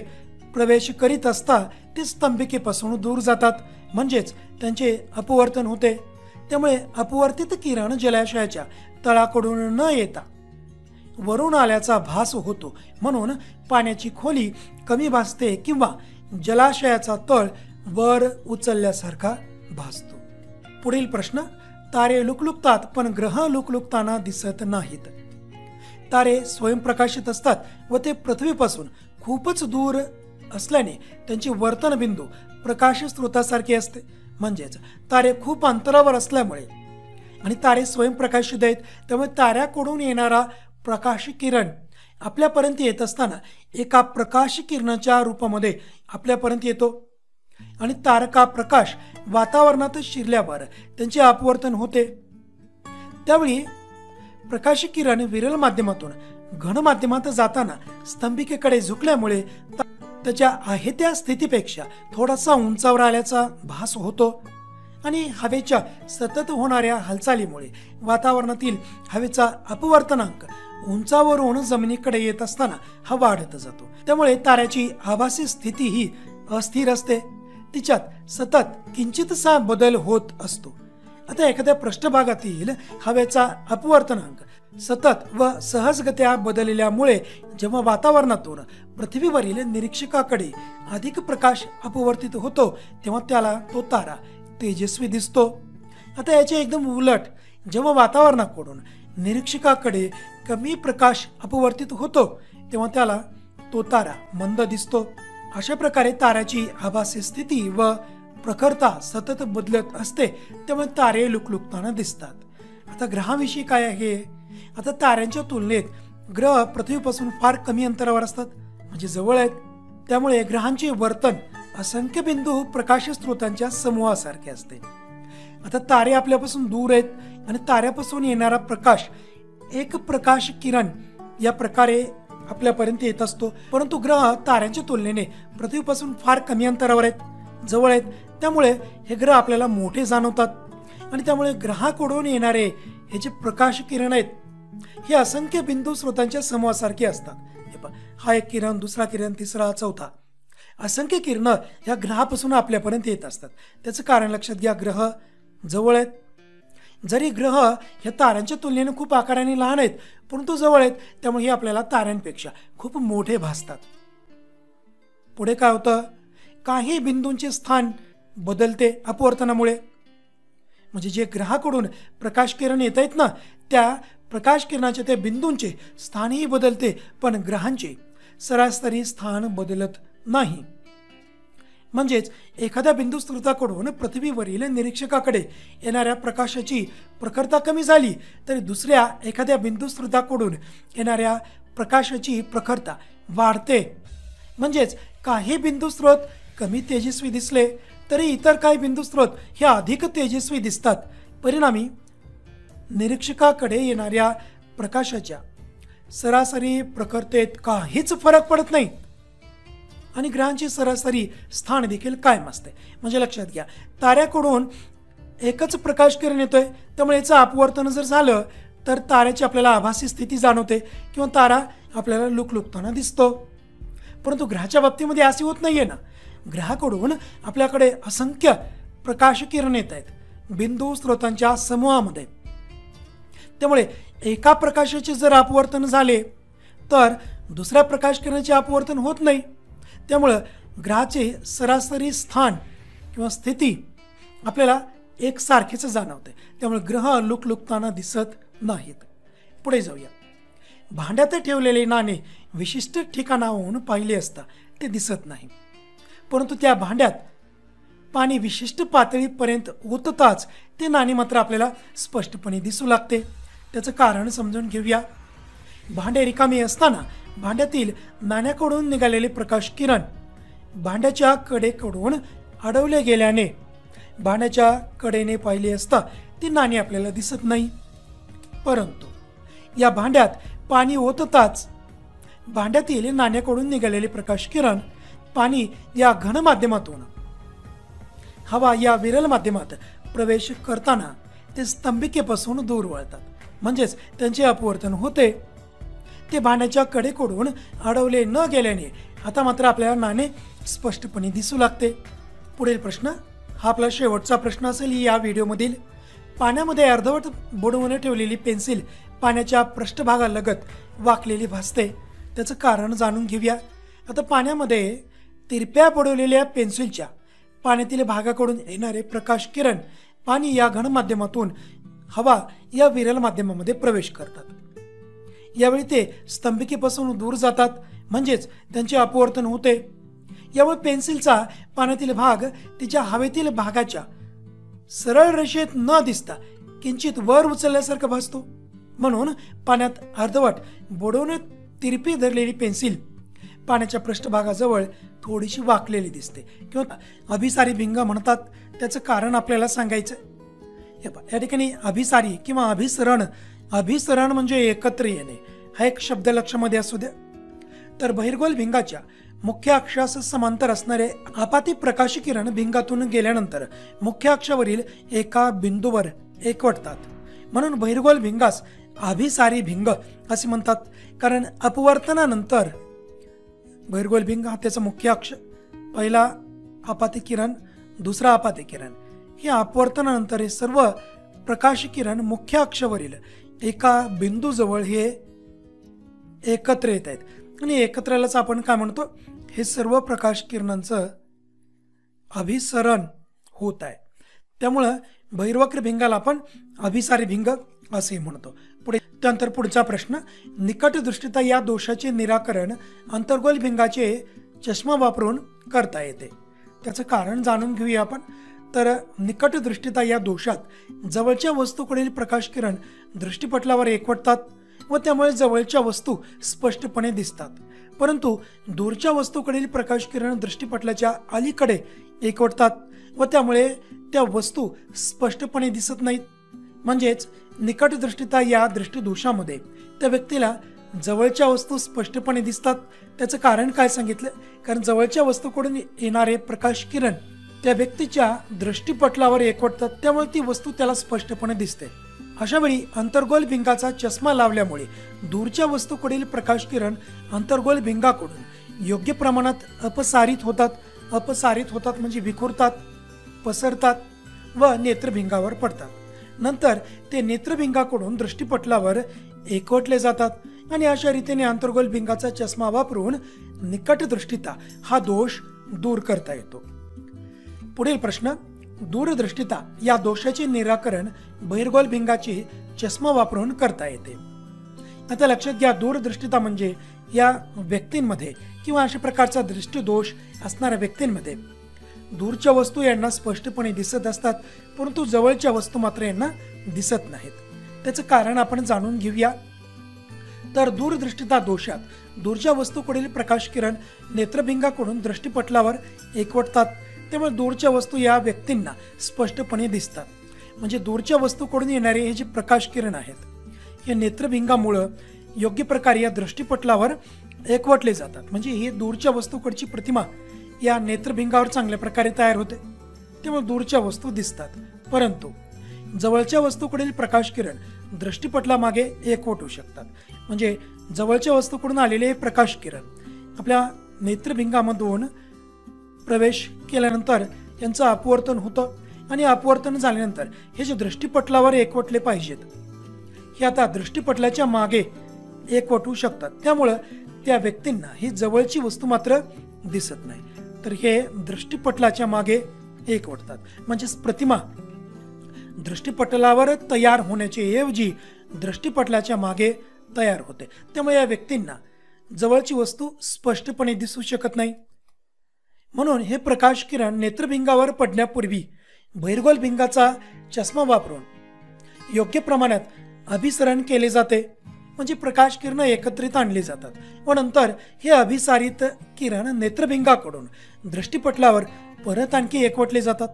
प्रवेश करीत असता ते स्तंभिकेपासून दूर जातात, म्हणजेच त्यांचे अपवर्तन होते। त्यामुळे अपवर्तित किरण जलाशयाच्या तळाकडून न येता वरून आल्याचा भास होतो। म्हणून पाण्याची खोली कमी भासते किंवा जलाशयाचा तळ वर उचलल्यासारखा भासतो। पुढील प्रश्न, तारे लुकलुकतात पण ग्रह लुकलुकताना दिसत नाहीत। तारे स्वयंप्रकाशित असतात व ते पृथ्वीपासून खूपच दूर असल्याने त्यांचे वर्तन बिंदू प्रकाश स्रोतासारखे असते। म्हणजेच तारे खूप अंतरावर असल्यामुळे आणि तारे स्वयंप्रकाशित आहेत, त्यामुळे ताऱ्याकडून येणारा प्रकाश किरण आपल्यापर्यंत येत असताना एका प्रकाश किरणाच्या रूपामध्ये आपल्यापर्यंत येतो आणि तारका प्रकाश वातावरणात शिरल्यावर त्यांचे अपवर्तन होते। त्यावेळी प्रकाश किरण विरल माध्यमातून घन माध्यमात जाताना स्तंभिकेकडे झुकल्यामुळे त्याच्या आहे त्या स्थितीपेक्षा थोडासा उंचावर आल्याचा भास होतो। आणि हवेच्या सतत होणाऱ्या हालचालीमुळे वातावरणातील हवेचा अपवर्तनांक उंचावरून जमिनीकडे येत असताना हा वाढत जातो. त्यामुळे ताऱ्याची आभासी स्थिती ही अस्थिर असते, तिच्यात सतत किंचितसा बदल होत असतो. आता एखाद्या पृष्ठभागातील हवेचा अपवर्तनांक सतत व सहजगत्या बदलल्यामुळे जेव्हा वातावरणातून पृथ्वीवरील निरीक्षकाकडे अधिक प्रकाश अपवर्तित होतो तेव्हा त्याला तो तारा तेजस्वी दिसतो. आता याचे एकदम उलट, जेव्हा वातावरणाकडून निरीक्षकाकडे कमी प्रकाश अपवर्तित होतो तेव्हा त्याला तो तारा मंद दिसतो. अशा प्रकारे ताऱ्याची आभासी स्थिती व प्रखरता सतत बदलत असते, त्यामुळे तारे लुकलुकताना दिसतात. आता ग्रहाविषयी काय आहे? आता ताऱ्यांच्या तुलनेत ग्रह पृथ्वीपासून फार कमी अंतरावर असतात, म्हणजे जवळ आहेत. त्यामुळे ग्रहांचे वर्तन असंख्य बिंदू प्रकाश स्रोतांच्या समूहासारखे असते. आता तारे आपल्यापासून दूर आहेत आणि ताऱ्यापासून येणारा प्रकाश एक प्रकाश किरण या प्रकारे आपल्यापर्यंत येत असतो. परंतु ग्रह ताऱ्यांच्या तुलनेने पृथ्वीपासून फार कमी अंतरावर आहेत, जवळ आहेत. त्यामुळे हे ग्रह आपल्याला मोठे जाणवतात आणि त्यामुळे ग्रहाकडून येणारे हे जे प्रकाश किरण आहेत हे असंख्य बिंदू स्रोतांच्या समूहासारखे असतात. हा एक किरण, दुसरा किरण, तिसरा, चौथा, असंख्य किरण या ग्रहापासून आपल्यापर्यंत येत असतात. त्याचं कारण लक्षात घ्या, ग्रह जवळ आहेत. जरी ग्रह या ताऱ्यांच्या तुलनेने खूप आकाराने लहान आहेत परंतु जवळ आहेत, त्यामुळे हे आपल्याला ताऱ्यांपेक्षा खूप मोठे भासतात. पुढे काय होतं? काही बिंदूंचे स्थान बदलते अपवर्तनामुळे. म्हणजे जे ग्रहाकडून प्रकाश किरण येत आहेत ना, त्या प्रकाश किरणाच्या त्या बिंदूंचे स्थानही बदलते, पण ग्रहांचे सरासरी स्थान बदलत नाही. म्हणजेच एखाद्या बिंदू स्रोताकडून पृथ्वीवरील निरीक्षकाकडे येणाऱ्या प्रकाशाची प्रखरता कमी झाली तरी दुसऱ्या एखाद्या बिंदू स्रोताकडून येणाऱ्या प्रकाशाची प्रखरता वाढते. म्हणजेच काही बिंदू स्रोत कमी तेजस्वी दिसले तरी इतर काही बिंदू स्रोत हे अधिक तेजस्वी दिसतात. परिणामी निरीक्षकाकडे येणाऱ्या प्रकाशाच्या सरासरी प्रखरतेत काहीच फरक पडत नाही आणि ग्रहांची सरासरी स्थान देखील कायम असते. म्हणजे लक्षात घ्या, ताऱ्याकडून एकच प्रकाश किरण येतोय, त्यामुळे याचं अपवर्तन जर झालं तर ताऱ्याची आपल्याला आभासी स्थिती जाणवते किंवा तारा आपल्याला लुकलुकताना दिसतो. परंतु ग्रहाच्या बाबतीमध्ये असे होत नाहीये ना. ग्रहाकडून आपल्याकडे असंख्य प्रकाश किरण येत आहेत बिंदू स्रोतांच्या समूहामध्ये. त्यामुळे एका प्रकाशाचे जर अपवर्तन झाले तर दुसऱ्या प्रकाश किरणाचे अपवर्तन होत नाही. त्यामुळं ग्रहाचे सरासरी स्थान किंवा स्थिती आपल्याला एकसारखेच जाणवते. त्यामुळे ग्रह लुकलुकताना दिसत नाहीत. पुढे जाऊया. भांड्यात ठेवलेले नाणे विशिष्ट ठिकाणाहून पाहिले असता ते दिसत नाही, परंतु त्या भांड्यात पाणी विशिष्ट पातळीपर्यंत ओतताच ते नाणे मात्र आपल्याला स्पष्टपणे दिसू लागते. त्याचं कारण समजून घेऊया. भांडे रिकामे असताना भांड्यातील नाण्याकडून निघालेले प्रकाश किरण भांड्याच्या कडेकडून अडवले गेल्याने भांड्याच्या कडेने पाहिले असता ती नाणी आपल्याला दिसत नाही. परंतु या भांड्यात पाणी ओतताच भांड्यातील नाण्याकडून निघालेले प्रकाश किरण पाणी या घन माध्यमातून हवा या विरल माध्यमात प्रवेश करताना ते स्तंभिकेपासून दूर वळतात. म्हणजेच त्यांचे अपवर्तन होते. ते भांड्याच्या कडेकडून अडवले न गेल्याने आता मात्र आपल्याला नाणे स्पष्टपणे दिसू लागते. पुढील प्रश्न हा आपला शेवटचा प्रश्न असेल या व्हिडिओमधील. पाण्यामध्ये अर्धवट बुडवून ठेवलेली पेन्सिल पाण्याच्या पृष्ठभागालगत वाकलेली भासते. त्याचं कारण जाणून घेऊया. आता पाण्यामध्ये तिरप्या बुडवलेल्या पेन्सिलच्या पाण्यातील भागाकडून येणारे प्रकाश किरण पाणी या घन माध्यमातून हवा या विरल माध्यमामध्ये प्रवेश करतात. यावेळी ते स्तंभिकेपासून दूर जातात, म्हणजेच त्यांचे अपवर्तन होते. यामुळे पेन्सिलचा पाण्यातील भाग तिच्या हवेतील भागाच्या सरळ रेषेत न दिसता किंचित वर उचलल्यासारखा भासतो. म्हणून पाण्यात अर्धवट बुडवून तिरपी धरलेली पेन्सिल पाण्याच्या पृष्ठभागाजवळ थोडीशी वाकलेली दिसते किंवा अभिसारी भिंग म्हणतात. त्याचं कारण आपल्याला सांगायचं. या ठिकाणी अभिसारी किंवा अभिसरण म्हणजे एकत्र येणे हा एक शब्द लक्षामध्ये असू द्या. तर बहिर्गोल भिंगाच्या मुख्य अक्षास समांतर असणारे आपाती प्रकाश किरण भिंगातून गेल्यानंतर मुख्य अक्षावरील एका बिंदूवर एकवटतात, म्हणून बहिर्गोल भिंगास अभिसारी भिंग असे म्हणतात. कारण अपवर्तनानंतर बहिर्गोल भिंग हा त्याचा मुख्य अक्ष, पहिला आपाती किरण, दुसरा आपाती किरण, हे अपवर्तनानंतर हे सर्व प्रकाश किरण मुख्य अक्षावरील एका बिंदूजवळ हे एकत्र येत आहेत आणि एकत्रलाच आपण काय म्हणतो, हे सर्व प्रकाश किरणांचं अभिसरण होत आहे. त्यामुळं बहिर्वक्र भिंगाला आपण अभिसारी भिंग असे म्हणतो. त्यानंतर पुढचा प्रश्न, निकट दृष्टिता या दोषाचे निराकरण अंतर्गोल भिंगाचे चष्मा वापरून करता येते. त्याचं कारण जाणून घेऊया आपण. तर निकट दृष्टिता या दोषात जवळच्या वस्तूकडील प्रकाश किरण दृष्टिपटलावर एकवटतात व त्यामुळे जवळच्या वस्तू स्पष्टपणे दिसतात, परंतु दूरच्या वस्तूकडील प्रकाश किरण दृष्टिपटलाच्या अलीकडे एकवटतात व त्यामुळे त्या वस्तू स्पष्टपणे दिसत नाहीत. म्हणजेच निकट दृष्टिता या दृष्टिदोषामध्ये त्या व्यक्तीला जवळच्या वस्तू स्पष्टपणे दिसतात. त्याचं कारण काय सांगितलं, कारण जवळच्या वस्तूकडून येणारे प्रकाश किरण त्या व्यक्तीच्या दृष्टिपटलावर एकवटतात, त्यामुळे ती वस्तू त्याला स्पष्टपणे दिसते. अशा वेळी अंतर्गोल भिंगाचा चष्मा लावल्यामुळे दूरच्या वस्तूकडील प्रकाश किरण अंतर्गोल भिंगाकडून योग्य प्रमाणात अपसारित होतात म्हणजे विखुरतात, पसरतात व नेत्रभिंगावर पडतात. नंतर ते नेत्रभिंगाकडून दृष्टिपटलावर एकवटले जातात आणि अशा रीतीने अंतर्गोल भिंगाचा चष्मा वापरून निकट दृष्टिता हा दोष दूर करता येतो. पुढील प्रश्न, दूरदृष्टिता या दोषाचे निराकरण बहिर्गोल भिंगाची चष्मा वापरून करता येते. आता लक्षात घ्या, दूरदृष्टिता म्हणजे या व्यक्तींमध्ये किंवा अशा प्रकारचा दृष्टिदोष असणाऱ्या व्यक्तींमध्ये दूरच्या वस्तू यांना स्पष्टपणे दिसत असतात, परंतु जवळच्या वस्तू मात्र यांना दिसत नाहीत. त्याचं कारण आपण जाणून घेऊया. तर दूरदृष्टिता दोषात दूरच्या वस्तूकडील प्रकाश किरण नेत्रभिंगाकडून दृष्टिपटलावर एकवटतात, त्यामुळे दूरच्या वस्तू या व्यक्तींना स्पष्टपणे दिसतात. म्हणजे दूरच्या वस्तूकडून येणारे हे जे प्रकाश किरण आहेत हे नेत्रभिंगामुळं योग्य प्रकारे या दृष्टिपटलावर एकवटले जातात. म्हणजे ही दूरच्या वस्तूकडची प्रतिमा या नेत्रभिंगावर चांगल्या प्रकारे तयार होते, त्यामुळे दूरच्या वस्तू दिसतात. परंतु जवळच्या वस्तूकडील प्रकाश किरण दृष्टिपटलामागे एकवटू शकतात. म्हणजे जवळच्या वस्तूकडून आलेले प्रकाश किरण आपल्या नेत्रभिंगामधून प्रवेश केल्यानंतर यांचं अपवर्तन होतं आणि अपवर्तन झाल्यानंतर हे जे दृष्टिपटलावर एकवटले पाहिजेत हे आता दृष्टिपटलाच्या मागे एकवटू शकतात. त्यामुळं त्या व्यक्तींना ही जवळची वस्तू मात्र दिसत नाही, तर हे दृष्टिपटलाच्या मागे एकवटतात. म्हणजेच प्रतिमा दृष्टिपटलावर तयार होण्याची ऐवजी दृष्टिपटलाच्या मागे तयार होते. त्यामुळे या व्यक्तींना जवळची वस्तू स्पष्टपणे दिसू शकत नाही. म्हणून हे प्रकाश किरण नेत्रभिंगावर पडण्यापूर्वी बहिर्गोल भिंगाचा चष्मा वापरून योग्य प्रमाणात अभिसरण केले जाते. म्हणजे प्रकाश किरण एकत्रित आणली जातात व नंतर हे अभिसारित किरण नेत्रभिंगाकडून दृष्टिपटलावर परत आणखी एकवटले जातात.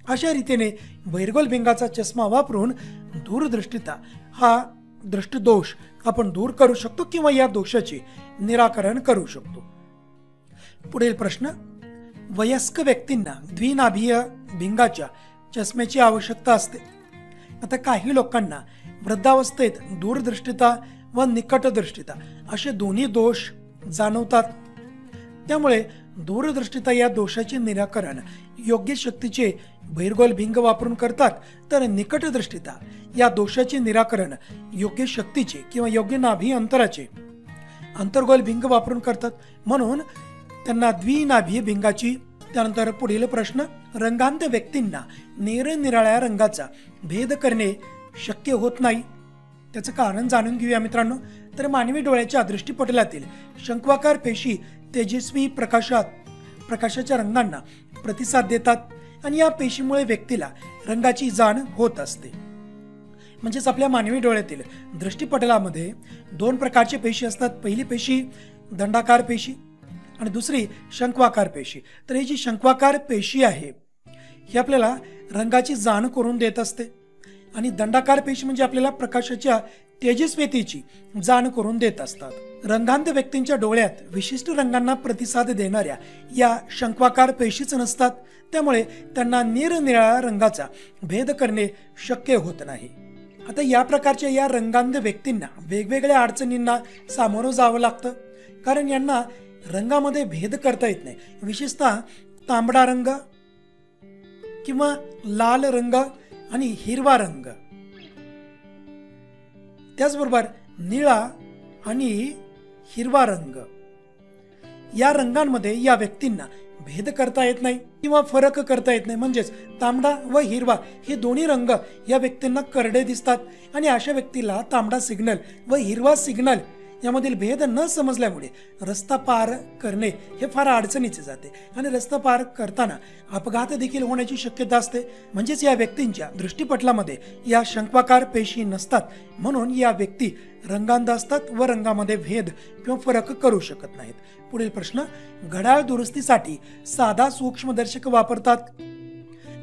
अशा रीतीने बहिर्गोल भिंगाचा चष्मा वापरून दूरदृष्टिता हा दृष्टिदोष आपण दूर करू शकतो किंवा या दोषाचे निराकरण करू शकतो. पुढील प्रश्न, वयस्क व्यक्तींना द्विनाभीय भिंगाच्या चष्म्याची आवश्यकता असते. आता काही लोकांना वृद्धावस्थेत दूरदृष्टिता व निकटदृष्टिता असे दोन्ही दोष जाणवतात. त्यामुळे दूरदृष्टिता या दोषाचे निराकरण योग्य शक्तीचे बहिर्गोल भिंग वापरून करतात, तर निकटदृष्टिता या दोषाचे निराकरण योग्य शक्तीचे किंवा योग्य नाभी अंतराचे अंतर्गोल भिंग वापरून करतात. म्हणून त्यांना द्विनाभीय भिंगाची. त्यानंतर पुढील प्रश्न, रंगांत व्यक्तींना निरनिराळ्या रंगाचा भेद करणे शक्य होत नाही. त्याचं कारण जाणून घेऊया मित्रांनो. तर मानवी डोळ्याच्या दृष्टिपटलातील शंक्वाकार पेशी तेजस्वी प्रकाशाच्या रंगांना प्रतिसाद देतात आणि या पेशीमुळे व्यक्तीला रंगाची जाण होत असते. म्हणजेच आपल्या मानवी डोळ्यातील दृष्टिपटलामध्ये दोन प्रकारचे पेशी असतात. पहिली पेशी दंडाकार पेशी आणि दुसरी शंक्वाकार पेशी. तर ही जी शंक्वाकार पेशी आहे ही आपल्याला रंगाची जाण करून देत असते आणि दंडाकार पेशी म्हणजे आपल्याला प्रकाशाच्या तेजस्वितेची जाण करून देत असतात। रंगांध व्यक्तींच्या डोळ्यात विशिष्ट रंगांना प्रतिसाद देणाऱ्या या शंक्वाकार पेशीच नसतात, त्यामुळे त्यांना निरनिराळ्या रंगाचा भेद करणे शक्य होत नाही। आता या प्रकारच्या या रंगांध व्यक्तींना वेगवेगळ्या अडचणींना सामोरं जावं लागतं, कारण यांना रंगामध्ये भेद करता येत नाही। विशेषतः तांबडा रंग किंवा लाल रंग आणि हिरवा रंग, त्याचबरोबर निळा आणि हिरवा रंग, या रंगांमध्ये या व्यक्तींना भेद करता येत नाही किंवा फरक करता येत नाही। म्हणजेच तांबडा व हिरवा हे दोन्ही रंग या व्यक्तींना करडे दिसतात आणि अशा व्यक्तीला तांबडा सिग्नल व हिरवा सिग्नल यामधील भेद न समजल्यामुळे रस्ता पार करणे हे फार अडचणीचे जाते आणि रस्ता पार करताना अपघात देखील होण्याची शक्यता असते। म्हणजेच या व्यक्तींच्या दृष्टीपटलामध्ये या शंक्वाकार पेशी नसतात, म्हणून या व्यक्ती रंगांध असतात व रंगामध्ये भेद किंवा फरक करू शकत नाहीत। पुढील प्रश्न, घड्याळ दुरुस्तीसाठी साधा सूक्ष्मदर्शक वापरतात।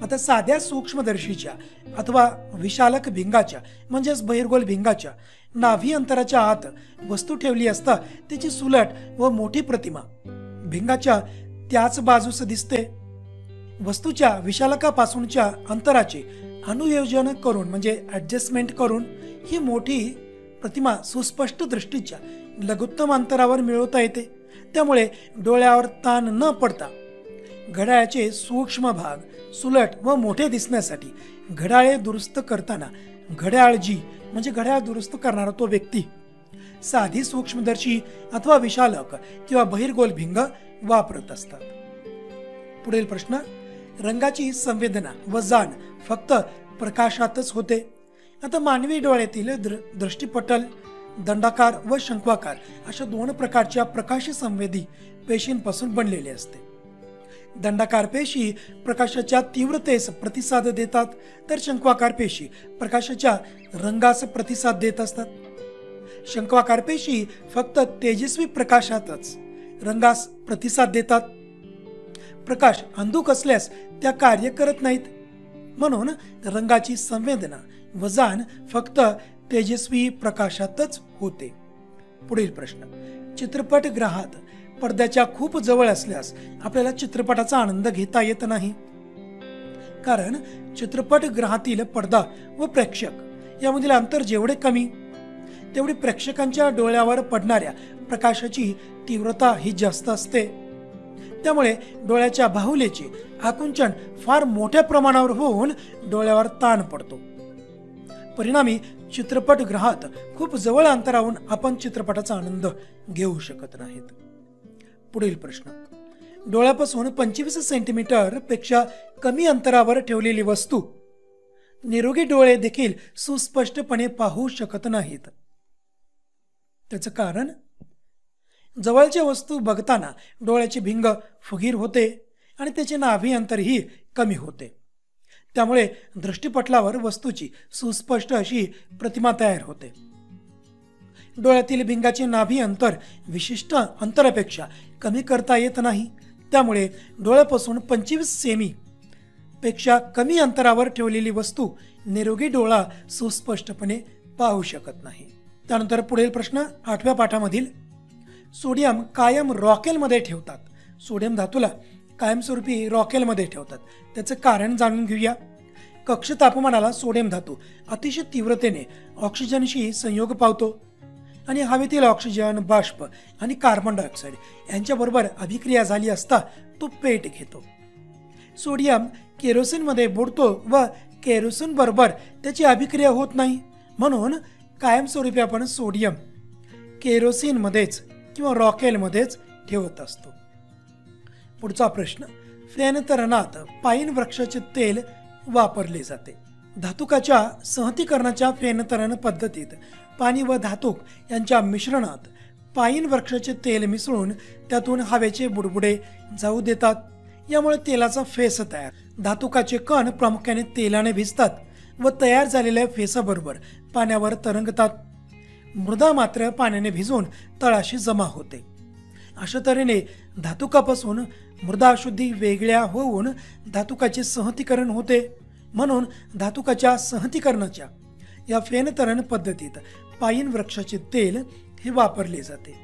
आता साध्या सूक्ष्मदर्शीच्या अथवा विशालक भिंगाच्या म्हणजेच बहिर्गोल भिंगाच्या नाभी अंतराच्या आत वस्तू ठेवली असता त्याची सुलट व मोठी प्रतिमा भिंगाच्या त्याच बाजूस दिसते। वस्तूच्या विशालकापासूनच्या अंतराचे अनुयोजन करून म्हणजे ऍडजस्टमेंट करून ही मोठी प्रतिमा सुस्पष्ट दृष्टीच्या लघुत्तम अंतरावर मिळवता येते। त्यामुळे डोळ्यावर ताण न पडता घड्याळाचे सूक्ष्म भाग सुलट व मोठे दिसण्यासाठी घड्याळे दुरुस्त करताना घड्याळजी म्हणजे घड्याळ दुरुस्त करणारा तो व्यक्ती साधी सूक्ष्मदर्शी अथवा विशालक किंवा बहिर्गोल भिंग वापरत असतात। पुढील प्रश्न, रंगाची संवेदना व जाण फक्त प्रकाशातच होते। आता मानवी डोळ्यातील दृष्टीपटल दंडाकार व शंक्वाकार अशा दोन प्रकारच्या प्रकाश संवेदी पेशींपासून बनलेले असते। दंडाकार पेशी प्रकाशाच्या तीव्रतेस प्रतिसाद देतात, तर शंक्वाकार पेशी प्रकाशाच्या रंगास प्रतिसाद देत असतात। शंक्वाकार पेशी फक्त तेजस्वी प्रकाशातच रंगास प्रतिसाद देतात। प्रकाश अंधुक असल्यास त्या कार्य करत नाहीत, म्हणून रंगाची संवेदना व जाण फक्त तेजस्वी प्रकाशातच होते। पुढील प्रश्न, चित्रपटगृहात पडद्याच्या खूप जवळ असल्यास आपल्याला चित्रपटाचा आनंद घेता येत नाही, कारण चित्रपटगृहातील पडदा व प्रेक्षक यामधील अंतर जेवढे कमी तेवढी प्रेक्षकांच्या डोळ्यावर पडणाऱ्या प्रकाशाची तीव्रता ही जास्त असते। त्यामुळे डोळ्याच्या बाहुलेचे आकुंचन फार मोठ्या प्रमाणावर होऊन डोळ्यावर ताण पडतो। परिणामी चित्रपटगृहात खूप जवळ अंतरावरून आपण चित्रपटाचा आनंद घेऊ शकत नाहीत। पुढील प्रश्न, डोळ्यापासून 25 सेंटीमीटर पेक्षा कमी अंतरावर ठेवलेली वस्तू निरोगी डोळे देखील सुस्पष्टपणे पाहू शकत नाहीत। त्याचं कारण, जवळच्या वस्तू बघताना डोळ्याची भिंग फुगीर होते आणि त्याचे नाभी अंतरही कमी होते। त्यामुळे दृष्टीपटलावर वस्तूची सुस्पष्ट अशी प्रतिमा तयार होते। डोळ्यातील भिंगाचे नाभी अंतर विशिष्ट अंतरापेक्षा कमी करता येत नाही, त्यामुळे डोळ्यापासून 25 सेमी पेक्षा कमी अंतरावर ठेवलेली वस्तू निरोगी डोळा सुस्पष्टपणे पाहू शकत नाही। त्यानंतर पुढील प्रश्न, 8व्या पाठामधील सोडियम कायम रॉकेलमध्ये ठेवतात। सोडियम धातूला कायमस्वरूपी रॉकेलमध्ये ठेवतात, त्याचं कारण जाणून घेऊया। कक्ष तापमानाला सोडियम धातू अतिशय तीव्रतेने ऑक्सिजनशी संयोग पावतो आणि हवेतील ऑक्सिजन बाष्प आणि कार्बन डायऑक्साईड यांच्याबरोबर अभिक्रिया झाली असता तो पेट घेतो। सोडियम केरोसिनमध्ये बुडतो व केरोसिन बरोबर त्याची अभिक्रिया होत नाही, म्हणून कायमस्वरूपी आपण सोडियम केरोसिनमध्येच किंवा रॉकेलमध्येच ठेवत असतो। पुढचा प्रश्न, फेनतरणात पाईन वृक्षाचे तेल वापरले जाते। धातुकाच्या सहतीकरणाच्या फेनतरण पद्धतीत पाणी व धातूक यांच्या मिश्रणात पाईन वृक्षाचे तेल मिसळून त्यातून हवेचे बुडबुडे जाऊ देतात, यामुळे तेलाचा फेस तयार। धातुकाचे कण प्रामुख्याने तेलाने भिजतात व तयार झालेल्या फेसाबरोबर पाण्यावर तरंगतात। मृदा मात्र पाण्याने भिजून तळाशी जमा होते। अशा तऱ्हेने धातुकापासून मृदा अशुद्धी वेगळ्या होऊन धातुकाचे सहतीकरण होते म्हणून धातुकाच्या संहतीकरणाच्या या फेनतरण पद्धतीत पाईन वृक्षाचे तेल हे वापरले जाते.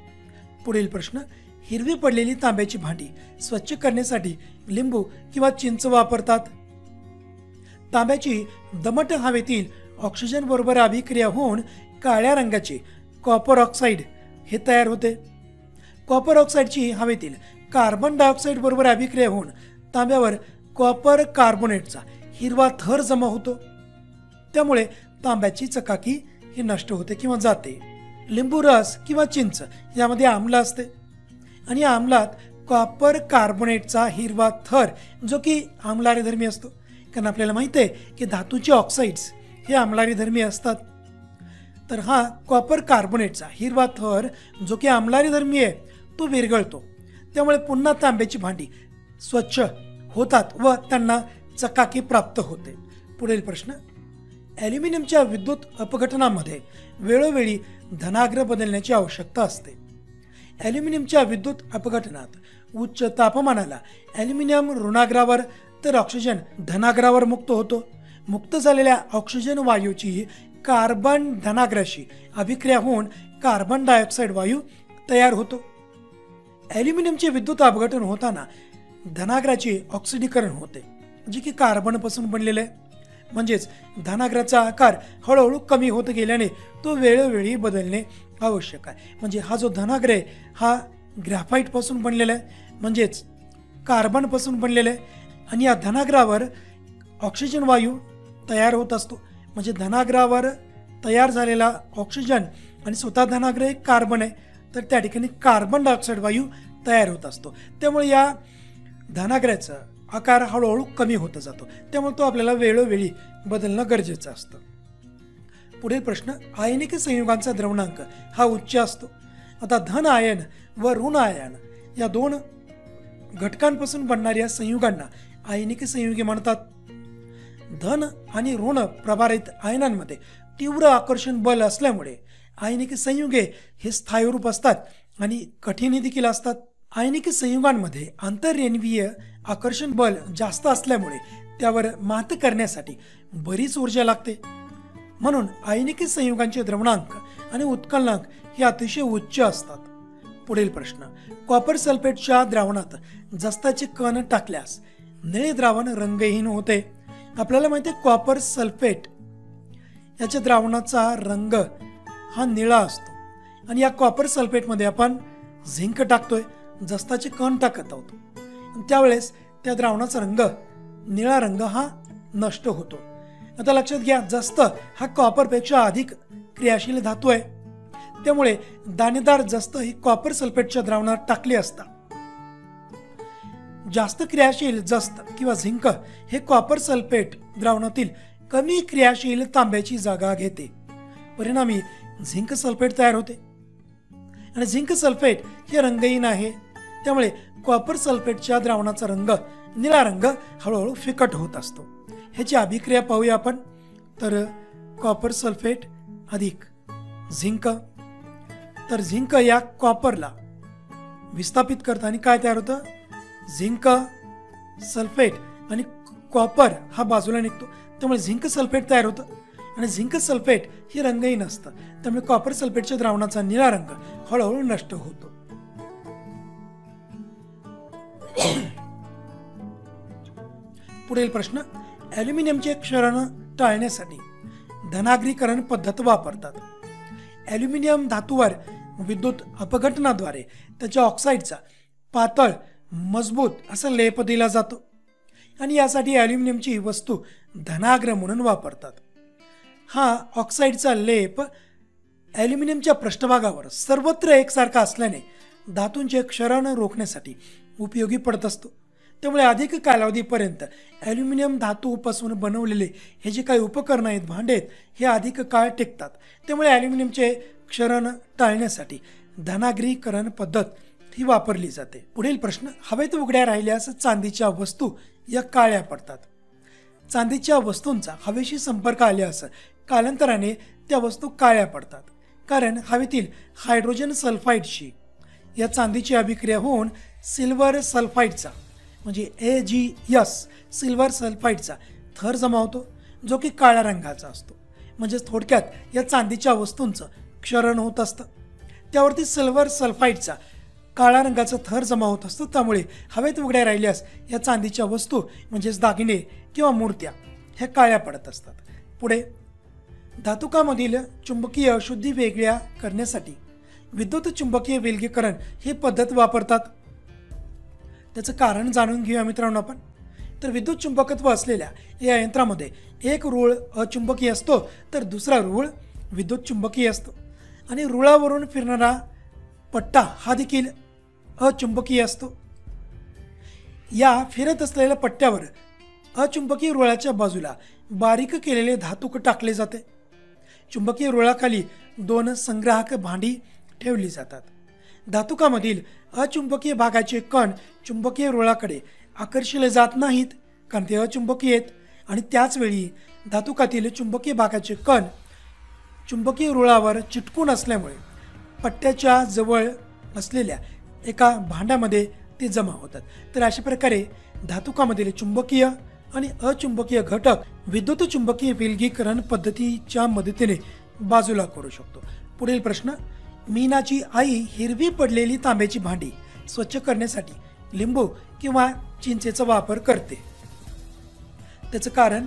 पुढील प्रश्न, हिरवी पडलेली तांब्याची भांडी स्वच्छ करण्यासाठी लिंबू किंवा चिंच वापरतात. तांब्याची दमट हवेतील ऑक्सिजन बरोबर अभिक्रिया होऊन काळ्या रंगाचे कॉपर ऑक्साईड हे तयार होते. कॉपर ऑक्साईडची हवेतील कार्बन डायऑक्साईड बरोबर अभिक्रिया होऊन तांब्यावर कॉपर कार्बोनेटचा हिरवा थर जमा होतो. त्यामुळे तांब्याची चकाकी ही नष्ट होते किंवा जाते. लिंबू रस किंवा चिंच यामध्ये आम्ल असते आणि या आम्लात कॉपर कार्बोनेटचा हिरवा थर जो की आम्लारीधर्मी असतो, कारण आपल्याला माहिती आहे की धातूचे ऑक्साईड्स हे आम्लारीधर्मी असतात. तर हा कॉपर कार्बोनेटचा हिरवा थर जो की आम्लारीधर्मी आहे तो विरघळतो. त्यामुळे पुन्हा तांब्याची भांडी स्वच्छ होतात व त्यांना चकाकी प्राप्त होते. पुढील प्रश्न, ॲल्युमिनियमच्या विद्युत अपघटनामध्ये वेळोवेळी धनाग्र बदलण्याची आवश्यकता असते. ॲल्युमिनियमच्या विद्युत अपघटनात उच्च तापमानाला ॲल्युमिनियम ऋणाग्रावर तर ऑक्सिजन धनाग्रावर मुक्त होतो. मुक्त झालेल्या ऑक्सिजन वायूची कार्बन धनाग्राशी अभिक्रिया होऊन कार्बन डायऑक्साईड वायू तयार होतो. ॲल्युमिनियमचे विद्युत अपघटन होताना धनाग्राचे ऑक्सिडीकरण होते, जे की कार्बनपासून बनलेले आहे. म्हणजेच धनाग्राचा आकार हळूहळू कमी होत गेल्याने तो वेळोवेळी बदलणे आवश्यक आहे. म्हणजे हा जो धनाग्र आहे हा ग्रॅफाईटपासून बनलेला आहे, म्हणजेच कार्बनपासून बनलेला आहे. आणि या धनाग्रावर ऑक्सिजन वायू तयार होत असतो. म्हणजे धनाग्रावर तयार झालेला ऑक्सिजन आणि स्वतः धनाग्र एक कार्बन आहे, तर त्या ठिकाणी कार्बन डायऑक्साईड वायू तयार होत असतो. त्यामुळे या धनाग्राचा आकार हळूहळू कमी होत जातो. त्यामुळे तो आपल्याला वेळोवेळी बदलणं गरजेचं असतं. पुढील प्रश्न, आयनिक संयुगांचा द्रवणांक हा उच्च असतो. आता धन आयन व ऋण आयन या दोन घटकांपासून बनणाऱ्या संयुगांना आयनिक संयुगे म्हणतात. धन आणि ऋण प्रभारित आयनांमध्ये तीव्र आकर्षण बल असल्यामुळे आयनिक संयुगे हे स्थायीरूप असतात आणि कठीण देखील असतात. आयनिक संयुगांमध्ये आंतररेणवीय आकर्षण बल जास्त असल्यामुळे त्यावर मात करण्यासाठी बरीच ऊर्जा लागते. म्हणून आयनिक संयुगांचे द्रवणांक आणि उत्कलनांक हे अतिशय उच्च असतात. पुढील प्रश्न, कॉपर सल्फेटच्या द्रावणात जस्ताचे कण टाकल्यास निळे द्रावण रंगहीन होते. आपल्याला माहिती आहे कॉपर सल्फेट याच्या द्रावणाचा रंग हा निळा असतो आणि या कॉपर सल्फेटमध्ये आपण झिंक टाकतोय, जस्ताचे कण टाकत आहोत. त्यावेळेस त्या द्रावणाचा रंग निळा रंग हा नष्ट होतो. आता लक्षात घ्या, जस्त हा कॉपरपेक्षा अधिक क्रियाशील धातू आहे. त्यामुळे दाणेदार जस्त ही कॉपर सल्फेटच्या द्रावणात टाकली असता जास्त क्रियाशील जस्त किंवा झिंक हे कॉपर सल्फेट द्रावणातील कमी क्रियाशील तांब्याची जागा घेते. परिणामी झिंक सल्फेट तयार होते आणि झिंक सल्फेट हे रंगहीन आहे. त्यामुळे कॉपर सल्फेटच्या द्रावणाचा रंग निळा रंग हळूहळू फिकट होत असतो. ह्याची अभिक्रिया पाहूया आपण. तर कॉपर सल्फेट अधिक झिंक, तर झिंक या कॉपरला विस्थापित करताना काय तयार होतं, झिंक सल्फेट आणि कॉपर हा बाजूला निघतो. त्यामुळे झिंक सल्फेट तयार होतं आणि झिंक सल्फेट ही रंगहीन असतं. त्यामुळे कॉपर सल्फेटच्या द्रावणाचा निळा रंग हळूहळू नष्ट होतो. पुढील प्रश्न, ॲल्युमिनियमचे क्षरण टाळण्यासाठी धनाग्रीकरण पद्धत वापरतात. ॲल्युमिनियम धातूवर विद्युत अपघटनाद्वारे त्याच्या ऑक्साईडचा पातळ मजबूत असा लेप दिला जातो आणि यासाठी ॲल्युमिनियमची वस्तू धनाग्र म्हणून वापरतात. हा ऑक्साईडचा लेप ॲल्युमिनियमच्या पृष्ठभागावर सर्वत्र एकसारखा असल्याने धातूंचे क्षरण रोखण्यासाठी उपयोगी पडत असतो. त्यामुळे अधिक कालावधीपर्यंत ॲल्युमिनियम धातूपासून बनवलेले हे जे काही उपकरणं आहेत, भांडे आहेत, हे अधिक काळ टिकतात. त्यामुळे ॲल्युमिनियमचे क्षरण टाळण्यासाठी धनाग्रीकरण पद्धत ही वापरली जाते. पुढील प्रश्न, हवेत उघड्या राहिल्यास चांदीच्या वस्तू या काळ्या पडतात. चांदीच्या वस्तूंचा हवेशी संपर्क आल्यास कालांतराने त्या वस्तू काळ्या पडतात, कारण हवेतील हायड्रोजन सल्फाईडशी या चांदीची अभिक्रिया होऊन सिल्वर सल्फाईडचा म्हणजे AgS सिल्वर सल्फाईडचा थर जमा होतो जो की काळ्या रंगाचा असतो. म्हणजे थोडक्यात या चांदीच्या वस्तूंचं क्षरण होत असतं. त्यावरती सिल्वर सल्फाईडचा काळ्या रंगाचा थर जमा होत असतो. त्यामुळे हवेत उघड्या राहिल्यास या चांदीच्या वस्तू म्हणजेच दागिने किंवा मूर्त्या ह्या काळ्या पडत असतात. पुढे धातुकामधील चुंबकीय अशुद्धी वेगळ्या करण्यासाठी विद्युत चुंबकीय विलगीकरण ही पद्धत वापरतात. त्याचं कारण जाणून घेऊया मित्रांनो आपण. तर विद्युत चुंबकत्व असलेल्या या यंत्रामध्ये एक रूळ अचुंबकीय असतो तर दुसरा रूळ विद्युत चुंबकीय असतो. आणि रुळावरून फिरणारा पट्टा हा देखील अचुंबकीय असतो. या फिरत असलेल्या पट्ट्यावर अचुंबकीय रुळाच्या बाजूला बारीक केलेले धातूक टाकले जाते. चुंबकीय रुळाखाली 2 संग्राहक भांडी ठेवली जातात. धातुकामधील अचुंबकीय भागाचे कण चुंबकीय रुळाकडे आकर्षिले जात नाहीत कारण ते अचुंबकीय आहेत. आणि त्याचवेळी धातुकातील चुंबकीय भागाचे कण चुंबकीय रुळावर चिटकून असल्यामुळे पट्ट्याच्या जवळ असलेल्या एका भांड्यामध्ये ते जमा होतात. तर अशा प्रकारे धातुकामधील चुंबकीय आणि अचुंबकीय घटक विद्युत चुंबकीय विलगीकरण पद्धतीच्या मदतीने बाजूला करू शकतो. पुढील प्रश्न. मीनाची आई हिरवी पडलेली तांब्याची भांडी स्वच्छ करण्यासाठी लिंबू किंवा चिंचेचा वापर करते. त्याचं कारण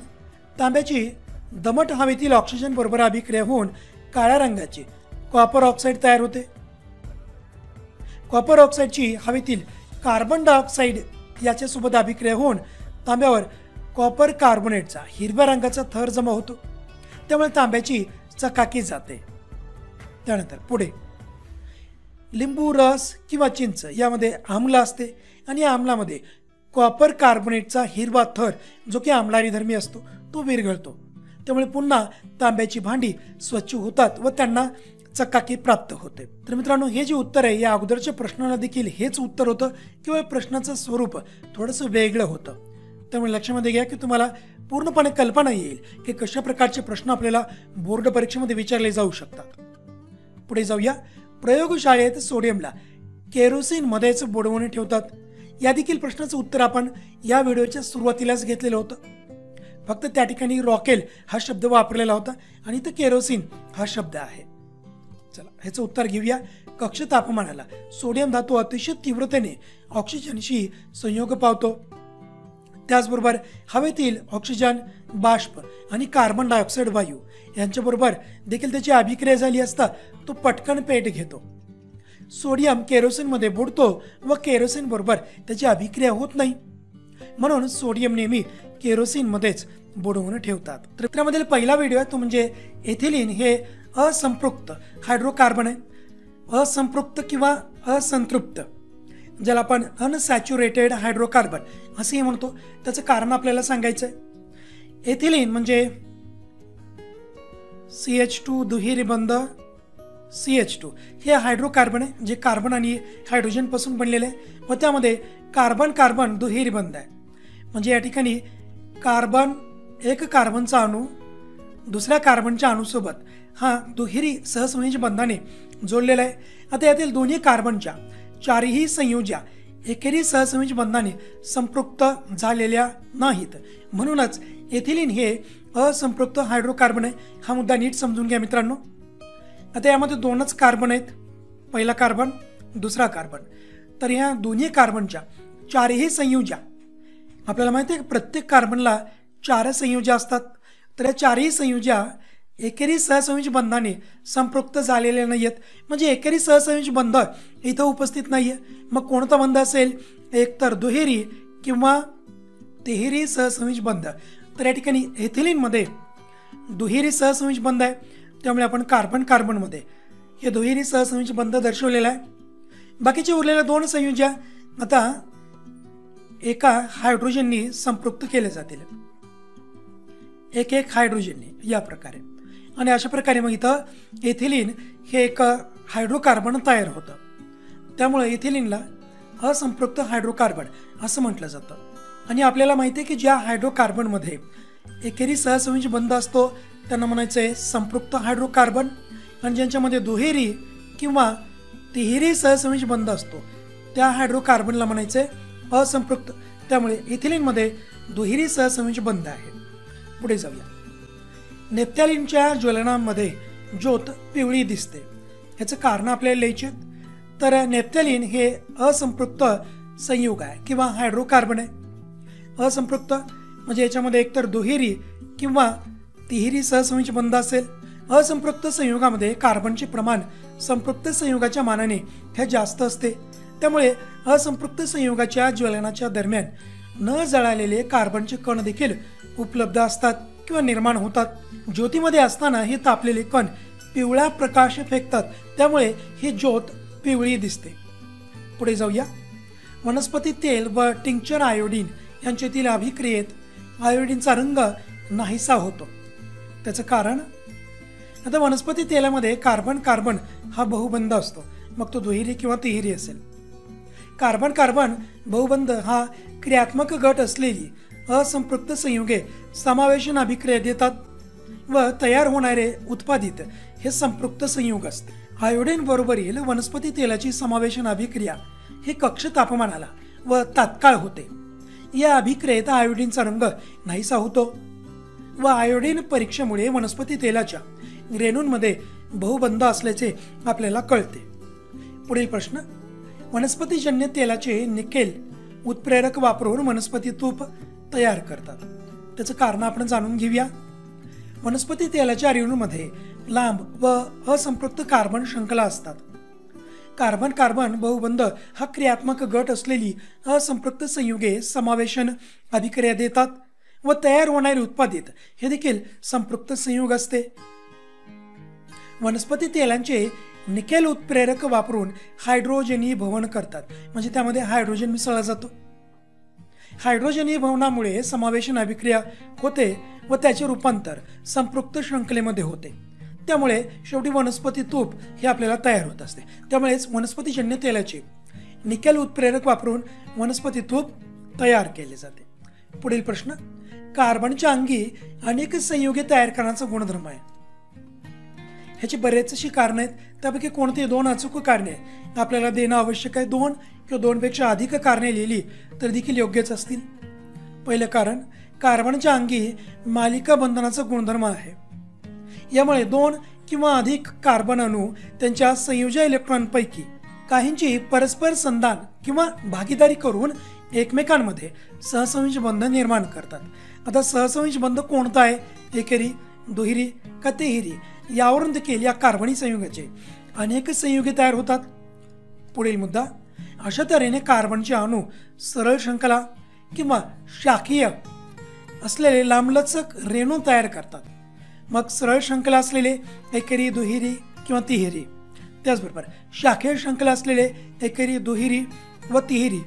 तांब्याची दमट हवेतील ऑक्सिजन बरोबर अभिक्रिया होऊन काळ्या रंगाचे कॉपर ऑक्साईड तयार होते. कॉपर ऑक्साईडची हवेतील कार्बन डायऑक्साईड याच्यासोबत अभिक्रिया होऊन तांब्यावर कॉपर कार्बोनेटचा हिरव्या रंगाचा थर जमा होतो. त्यामुळे तांब्याची चकाकी जाते. त्यानंतर पुढे लिंबू रस किंवा चिंच यामध्ये आम्ल असते आणि या आम्लामध्ये कॉपर कार्बोनेटचा हिरवा थर जो की आम्लारीधर्मी असतो तो विरघळतो. त्यामुळे पुन्हा तांब्याची भांडी स्वच्छ होतात व त्यांना चकाकी प्राप्त होते. तर मित्रांनो, हे जे उत्तर आहे या अगोदरच्या प्रश्नाला देखील हेच उत्तर होतं किंवा प्रश्नाचं स्वरूप थोडंसं वेगळं होतं. त्यामुळे लक्षामध्ये घ्या की तुम्हाला पूर्णपणे कल्पना येईल की कशा प्रकारचे प्रश्न आपल्याला बोर्ड परीक्षेमध्ये विचारले जाऊ शकतात. पुढे जाऊया. प्रयोगशाळेत सोडियमला केरोसिन मध्येच बुडवून ठेवतात. या देखील प्रश्नाचं उत्तर आपण या व्हिडिओच्या सुरुवातीलाच घेतलेलं होतं. फक्त त्या ठिकाणी रॉकेल हा शब्द वापरलेला होता आणि इथं केरोसिन हा शब्द आहे. चला ह्याचं उत्तर घेऊया. कक्ष तापमानाला सोडियम धातू अतिशय तीव्रतेने ऑक्सिजनशी संयोग पावतो. त्याचबरोबर हवेतील ऑक्सिजन बाष्प आणि कार्बन डायऑक्साईड वायू यांच्याबरोबर देखील त्याची अभिक्रिया झाली असता तो पटकन पेट घेतो. सोडियम केरोसिनमध्ये बुडतो व केरोसिन बरोबर त्याची अभिक्रिया होत नाही. म्हणून सोडियम नेहमी केरोसिनमध्येच बुडवून ठेवतात. तर त्यामधील पहिला व्हिडिओ आहे तो म्हणजे एथिलीन हे असंपृक्त हायड्रोकार्बन आहे. असंपृक्त किंवा असंतृप्त ज्याला आपण अनसॅच्युरेटेड हायड्रोकार्बन असेही म्हणतो. त्याचं कारण आपल्याला सांगायचं आहे. एथिलीन म्हणजे CH2 दुहेरी बंध CH2 हे हायड्रोकार्बन आहे जे कार्बन आणि हायड्रोजन पासून बनलेले आहे व त्यामध्ये कार्बन कार्बन दुहेरी बंध आहे. म्हणजे या ठिकाणी कार्बन एक कार्बनचा अणू दुसऱ्या कार्बनच्या अणूसोबत हा दुहेरी सहसंयोजी बंधाने जोडलेला आहे. आता यातील दोन्ही कार्बनच्या 4ही संयोज्या एकेरी सहसंयोजी बंधाने संपृक्त झालेल्या नाहीत. म्हणूनच एथिलीन हे असंपृक्त हायड्रोकार्बन आहे. हा मुद्दा नीट समजून घ्या मित्रांनो. आता यामध्ये 2च कार्बन आहेत. पहिला कार्बन दुसरा कार्बन. तर ह्या दोन्ही कार्बनच्या 4ही संयोज्या आपल्याला माहिती आहे प्रत्येक कार्बनला 4 संयोज्या असतात. तर या 4ही संयोज्या एकेरी सहसंयोजी बंधाने संपृक्त झालेल्या नाही आहेत. म्हणजे एकेरी सहसंयोजी बंध इथं उपस्थित नाही आहे. मग कोणता बंध असेल? एक तर दुहेरी किंवा तिहेरी सहसंयोजी बंध. तर या ठिकाणी एथिलीनमध्ये दुहेरी सहसंयोजी बंध आहे. त्यामुळे आपण कार्बन कार्बनमध्ये हे दुहेरी सहसंयोजी बंध दर्शवलेला आहे. बाकीचे उरलेल्या 2 संयोज्या आता एका हायड्रोजननी संपृक्त केले जातील. एक हायड्रोजनने या प्रकारे. आणि अशा प्रकारे मग इथं एथिलीन हे एक हायड्रोकार्बन तयार होतं. त्यामुळे एथिलीनला असंपृक्त हायड्रोकार्बन असं म्हटलं जातं. आणि आपल्याला माहिती आहे की ज्या हायड्रोकार्बनमध्ये एकेरी सहसंयोजी बंध असतो त्यांना म्हणायचं आहे संपृक्त हायड्रोकार्बन. आणि ज्यांच्यामध्ये दुहेरी किंवा तिहेरी सहसंयोजी बंध असतो त्या हायड्रोकार्बनला म्हणायचं आहे असंपृक्त. त्यामुळे एथिलीनमध्ये दुहेरी सहसंयोजी बंध आहे. पुढे जाऊया. नेफ्थॅलिनच्या ज्वलनामध्ये ज्योत पिवळी दिसते. याचं कारण आपल्याला लिहायचे. तर नेफ्थॅलिन हे असंपृक्त संयुग आहे किंवा हायड्रोकार्बन आहे. असंपृक्त म्हणजे याच्यामध्ये एकतर दुहेरी किंवा तिहेरी सहसंयोजी बंध असेल. असंपृक्त संयुगामध्ये कार्बनचे प्रमाण संपृक्त संयुगाच्या मानाने हे जास्त असते. त्यामुळे असंपृक्त संयुगाच्या ज्वलनाच्या दरम्यान न जळालेले कार्बनचे कण देखील उपलब्ध असतात किंवा निर्माण होतात. ज्योतीमध्ये असताना हे तापलेले कण पिवळा प्रकाश फेकतात, त्यामुळे ही ज्योत पिवळी दिसते. पुढे जाऊया. वनस्पती तेल व टिंक्चर आयोडीन यांच्यातील अभिक्रियेत आयोडीनचा रंग नाहीसा होतो. त्याचं कारण, आता वनस्पती तेलामध्ये कार्बन कार्बन हा बहुबंध असतो, मग तो दुहेरी किंवा तिहेरी असेल. कार्बन कार्बन बहुबंध हा क्रियात्मक गट असलेली असंपृक्त संयुगे समावेशन अभिक्रिया देतात व तयार होणारे उत्पादित हे संपृक्त संयुग असते. आयोडीन बरोबरील वनस्पती तेलाची समावेशन अभिक्रिया ही कक्ष तापमानाला व तात्काळ होते. या अभिक्रियेत आयोडीनचा रंग नाहीसा होतो व आयोडीन परीक्षेमुळे वनस्पती तेलाच्या रेणूंमध्ये बहुबंध असल्याचे आपल्याला कळते. पुढील प्रश्न. वनस्पतीजन्य तेलाचे निकेल उत्प्रेरक वापरून वनस्पती तूप तयार करतात. त्याचं कारण आपण जाणून घेऊया. वनस्पती तेलाच्या रेणूंमध्ये लांब व असंपृक्त कार्बन शृंखला असतात. कार्बन कार्बन बहुबंध हा क्रियात्मक गट असलेली असंपृक्त संयुगे समावेशन अभिक्रिया देतात व तयार होणारे उत्पादित हे देखील संपृक्त संयुग असते. वनस्पती तेलांचे निकेल उत्प्रेरक वापरून हायड्रोजनीभवन करतात, म्हणजे त्यामध्ये हायड्रोजन मिसळला जातो. हायड्रोजनीभवनामुळे समावेशन अभिक्रिया होते व त्याचे रूपांतर संपृक्त शृंखलेमध्ये होते. त्यामुळे शेवटी वनस्पती तूप हे आपल्याला तयार होत असते. त्यामुळेच वनस्पतीजन्य तेलाचे निकेल उत्प्रेरक वापरून वनस्पती तूप तयार केले जाते. पुढील प्रश्न. कार्बनच्या अंगी अनेक संयुगे तयार करण्याचा गुणधर्म आहे. ह्याची बरेचशी कारणे आहेत, त्यापैकी कोणती दोन अचूक कारणे आपल्याला देणं आवश्यक आहे. दोन किंवा दोनपेक्षा अधिक कारणे लिहिली तर देखील योग्यच असतील. पहिलं कारण, कार्बनच्या अंगी मालिका बंधनाचा गुणधर्म आहे. यामुळे दोन किंवा अधिक कार्बन अणू त्यांच्या संयोजी इलेक्ट्रॉनपैकी काहींची परस्पर संधान किंवा भागीदारी करून एकमेकांमध्ये सहसंयोजी बंध निर्माण करतात. आता सहसंयोजी बंध कोणता आहे, एकेरी, दुहेरी का तिहेरी, यावरून देखील या कार्बनी संयुगाचे अनेक संयुगे तयार होतात. पुढील मुद्दा. अशा तऱ्हेने कार्बनचे अणू सरळ शृंखला किंवा शाखीय असलेले लांबलचक रेणू तयार करतात. मग सरळ शृंखला असलेले एकेरी, दुहेरी किंवा तिहेरी, त्याचबरोबर शाखीय शृंखला असलेले एकेरी, दुहेरी व तिहेरी.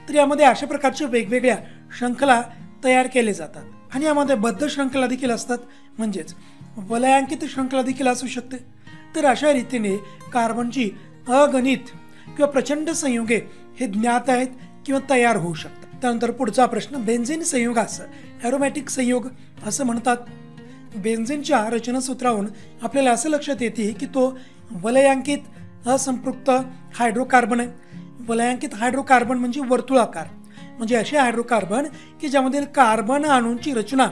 तर यामध्ये अशा प्रकारच्या वेगवेगळ्या शृंखला तयार केले जातात आणि यामध्ये बद्ध शृंखला देखील असतात, म्हणजेच वलयांकित शृंखला देखील असू शकते. तर अशा रीतीने कार्बनची अगणित किंवा प्रचंड संयुगे हे ज्ञात आहेत किंवा तयार होऊ शकतात. त्यानंतर पुढचा प्रश्न. बेन्झीन संयुगास ॲरोमॅटिक संयोग असं म्हणतात. बेन्झीनच्या रचनासूत्रावरून आपल्याला असं लक्षात येते की तो वलयांकित असंपृक्त हायड्रोकार्बन आहे. वलयांकित हायड्रोकार्बन म्हणजे वर्तुळाकार, म्हणजे असे हायड्रोकार्बन की ज्यामधील कार्बन अणूंची रचना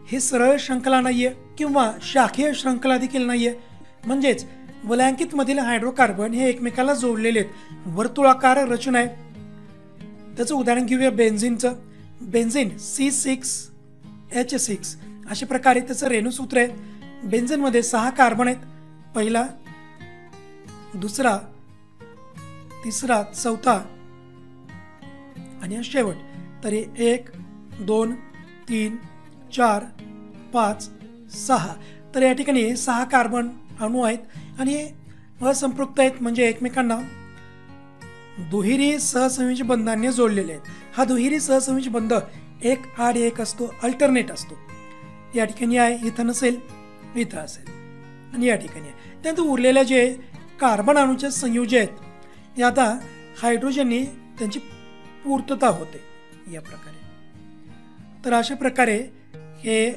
ही सरळ शृंखला नाहीये किंवा शाखीय शृंखला देखील नाहीये. म्हणजेच वलयांकित मधील हायड्रोकार्बन हे एकमेकाला जोडलेले वर्तुळाकार रचना आहे. त्याचं उदाहरण घेऊया बेन्झीनचं. बेन्झीन C6H6 अशा प्रकारे त्याचं रेणूसूत्र आहे. बेन्झीनमध्ये 6 कार्बन आहेत. पहिला, दुसरा, तिसरा, चौथा आणि शेवट. तरी 1, 2, 3, 4, 5, 6. तर या ठिकाणी 6 कार्बन अणू आहेत आणि असंपृक्त आहेत, म्हणजे एकमेकांना दुहेरी सहसंयोजी बंधाने जोडलेले आहेत. हा दुहेरी सहसंयोजी बंध एक आड एक असतो, अल्टरनेट असतो. या ठिकाणी आहे, इथं नसेल, इथं असेल आणि या ठिकाणी आहे. त्यानंतर उरलेल्या जे कार्बन अणूचे संयोजी आहेत हे आता हायड्रोजनने त्यांची पूर्तता होते या प्रकारे. तर अशा प्रकारे हे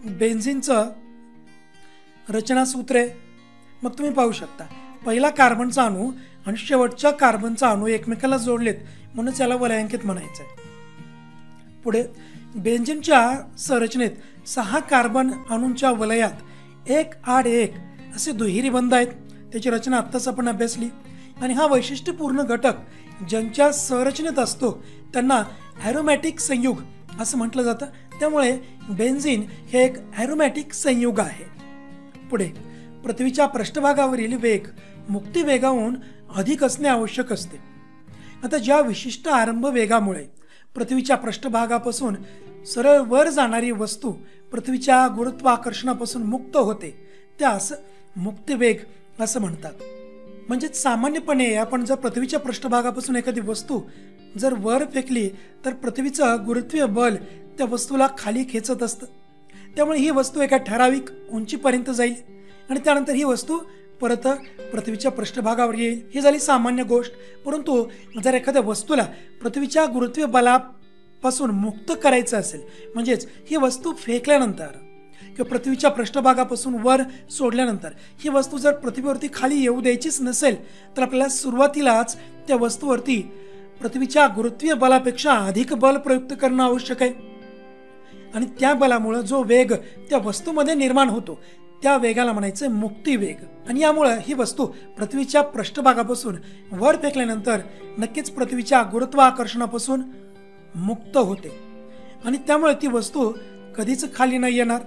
बेन्झीनचं रचनासूत्र आहे. मग तुम्ही पाहू शकता, पहिला कार्बनचा अणू आणि शेवटच्या कार्बनचा अणू एकमेकाला जोडलेत म्हणून त्याला वलयांकित म्हणायचं आहे. पुढे बेन्झीनच्या संरचनेत 6 कार्बन अणूंच्या वलयात 1 आड 1 असे दुहेरी बंध आहेत. त्याची रचना आत्ताच आपण अभ्यासली. आणि हा वैशिष्ट्यपूर्ण घटक ज्यांच्या संरचनेत असतो त्यांना ॲरोमॅटिक संयुग असं म्हटलं जातं. त्यामुळे बेन्झीन हे एक ॲरोमॅटिक संयुग आहे. पुढे, पृथ्वीच्या पृष्ठभागावरील वेग मुक्ती वेगाहून अधिक असणे आवश्यक असते. आता ज्या विशिष्ट आरंभ वेगामुळे पृथ्वीच्या पृष्ठभागापासून सरळ वर जाणारी वस्तू पृथ्वीच्या गुरुत्वाकर्षणापासून मुक्त होते त्यास मुक्ती वेग असं म्हणतात. म्हणजे सामान्यपणे आपण जर पृथ्वीच्या पृष्ठभागापासून एखादी वस्तू जर वर फेकली तर पृथ्वीचं गुरुत्वीय बल त्या वस्तूला खाली खेचत असतं. त्यामुळे ही वस्तू एका ठराविक उंचीपर्यंत जाईल आणि त्यानंतर ही वस्तू परत पृथ्वीच्या पृष्ठभागावर येईल. ही झाली सामान्य गोष्ट. परंतु जर एखाद्या वस्तूला पृथ्वीच्या गुरुत्वीय बलापासून मुक्त करायचं असेल, म्हणजेच ही वस्तू फेकल्यानंतर किंवा पृथ्वीच्या पृष्ठभागापासून वर सोडल्यानंतर ही वस्तू जर पृथ्वीवरती खाली येऊ द्यायचीच नसेल तर आपल्याला सुरुवातीलाच त्या वस्तूवरती पृथ्वीच्या गुरुत्वीय बलापेक्षा अधिक बल प्रयुक्त करणं आवश्यक आहे. आणि त्या बलामुळे जो वेग त्या वस्तूमध्ये निर्माण होतो त्या वेगाला म्हणायचं मुक्ती वेग. आणि यामुळे ही वस्तू पृथ्वीच्या पृष्ठभागापासून वर फेकल्यानंतर नक्कीच पृथ्वीच्या गुरुत्वाकर्षणापासून मुक्त होते आणि त्यामुळे ती वस्तू कधीच खाली नाही येणार.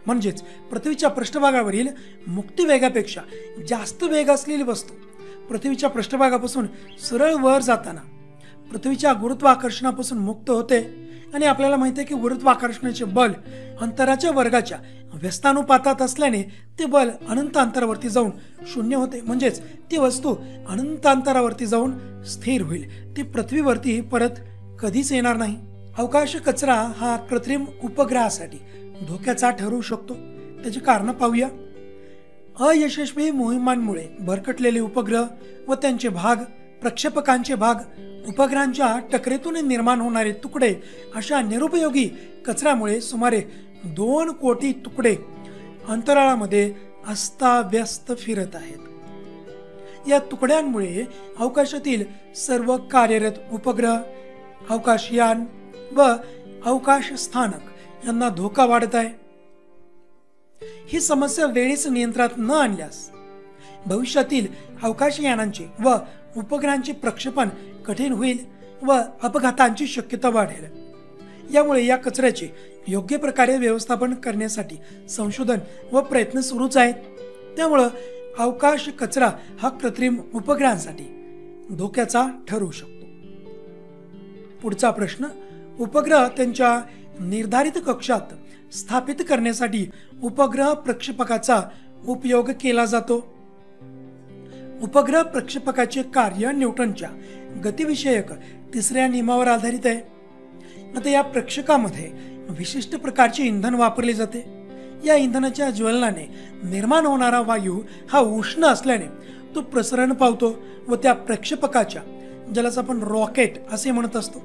म्हणजेच पृथ्वीच्या पृष्ठभागावरील मुक्ती वेगापेक्षा जास्त वेग असलेली वस्तू पृथ्वीच्या पृष्ठभागापासून सरळ वर जाताना पृथ्वीच्या गुरुत्वाकर्षणापासून मुक्त होते. आणि आपल्याला माहिती आहे की गुरुत्वाकर्षणाचे बल अंतराच्या वर्गाच्या व्यस्तानुपातात असल्याने ते बल अनंत अंतरावरती जाऊन शून्य होते. म्हणजेच ती वस्तू अनंत अंतरावरती जाऊन स्थिर होईल. ती पृथ्वीवरती परत कधीच येणार नाही. अवकाश कचरा हा कृत्रिम उपग्रहासाठी धोक्याचा ठरू शकतो. त्याची कारणं पाहूया. अयशस्वी मोहिमांमुळे भरकटलेले उपग्रह व त्यांचे भाग, प्रक्षेपकांचे भाग, उपग्रहांच्या टकरेतून निर्माण होणारे तुकडे अशा निरुपयोगी कचऱ्यामुळे सुमारे 2 कोटी तुकडे अंतराळामध्ये अस्ताव्यस्त फिरत आहेत. या तुकड्यांमुळे अवकाशातील सर्व कार्यरत उपग्रह, अवकाशयान व अवकाश स्थानक यांना धोका वाढत आहे. ही समस्या वेळीच नियंत्रणात न आणल्यास भविष्यातील अवकाशयानांचे व उपग्रहांचे प्रक्षेपण कठीण होईल व अपघातांची शक्यता वाढेल. यामुळे या कचऱ्याचे योग्य प्रकारे व्यवस्थापन करण्यासाठी संशोधन व प्रयत्न सुरूच आहेत. त्यामुळं अवकाश कचरा हा कृत्रिम उपग्रहांसाठी धोक्याचा ठरू शकतो. पुढचा प्रश्न, उपग्रह त्यांच्या निर्धारित कक्षात स्थापित करण्यासाठी उपग्रह प्रक्षेपकाचा उपयोग केला जातो. उपग्रह प्रक्षेपकाचे कार्य न्यूटनच्या गतिविषयक 3ऱ्या नियमावर आधारित आहे. आता या प्रक्षेपकामध्ये विशिष्ट प्रकारचे इंधन वापरले जाते. या इंधनाच्या ज्वलनाने निर्माण होणारा वायू हा उष्ण असल्याने तो प्रसरण पावतो व त्या प्रक्षेपकाच्या, ज्याला आपण रॉकेट असे म्हणत असतो,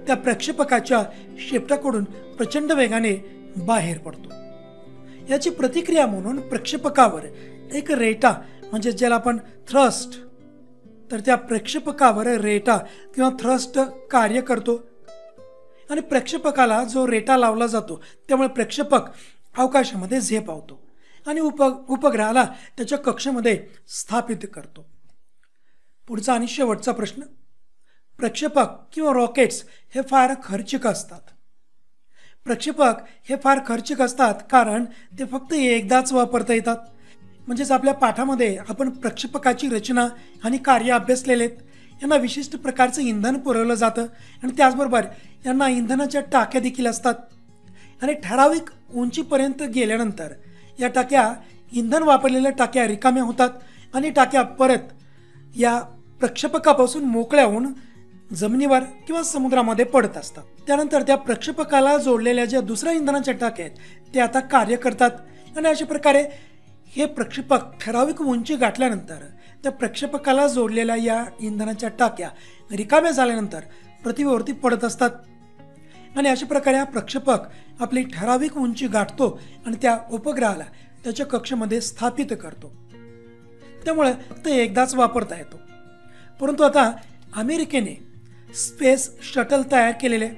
त्या प्रक्षेपकाच्या शेपटाकडून प्रचंड वेगाने बाहेर पडतो. याची प्रतिक्रिया म्हणून प्रक्षेपकावर एक रेटा, म्हणजे ज्याला आपण थ्रस्ट, तर त्या प्रक्षेपकावर रेटा किंवा थ्रस्ट कार्य करतो आणि प्रक्षेपकाला जो रेटा लावला जातो त्यामुळे प्रक्षेपक अवकाशामध्ये झेपावतो आणि उपग्रहाला त्याच्या कक्षेमध्ये स्थापित करतो. पुढचा आणि शेवटचा प्रश्न, प्रक्षेपक किंवा रॉकेट्स हे फार खर्चिक असतात. प्रक्षेपक हे फार खर्चिक असतात कारण ते फक्त एकदाच वापरता येतात. म्हणजेच आपल्या पाठामध्ये आपण प्रक्षेपकाची रचना आणि कार्य अभ्यासलेले आहेत. यांना विशिष्ट प्रकारचं इंधन पुरवलं जातं आणि त्याचबरोबर यांना इंधनाच्या टाक्या देखील असतात आणि ठराविक उंचीपर्यंत गेल्यानंतर या टाक्या, इंधन वापरलेल्या टाक्या रिकाम्या होतात आणि टाक्या परत या प्रक्षेपकापासून मोकळ्या होऊन जमिनीवर किंवा समुद्रामध्ये पडत असतात. त्यानंतर त्या प्रक्षेपकाला जोडलेल्या ज्या दुसऱ्या इंधनाच्या टाक्या आहेत ते आता कार्य करतात आणि अशा प्रकारे हे प्रक्षेपक ठराविक उंची गाठल्यानंतर त्या प्रक्षेपकाला जोडलेल्या या इंधनाच्या टाक्या रिकाम्या झाल्यानंतर पृथ्वीवरती पडत असतात आणि अशा प्रकारे हा प्रक्षेपक आपली ठराविक उंची गाठतो आणि त्या उपग्रहाला त्याच्या कक्षेमध्ये स्थापित करतो. त्यामुळे फक्त एकदाच वापरता येतो. परंतु आता अमेरिकेने स्पेस शटल तयार केलेले,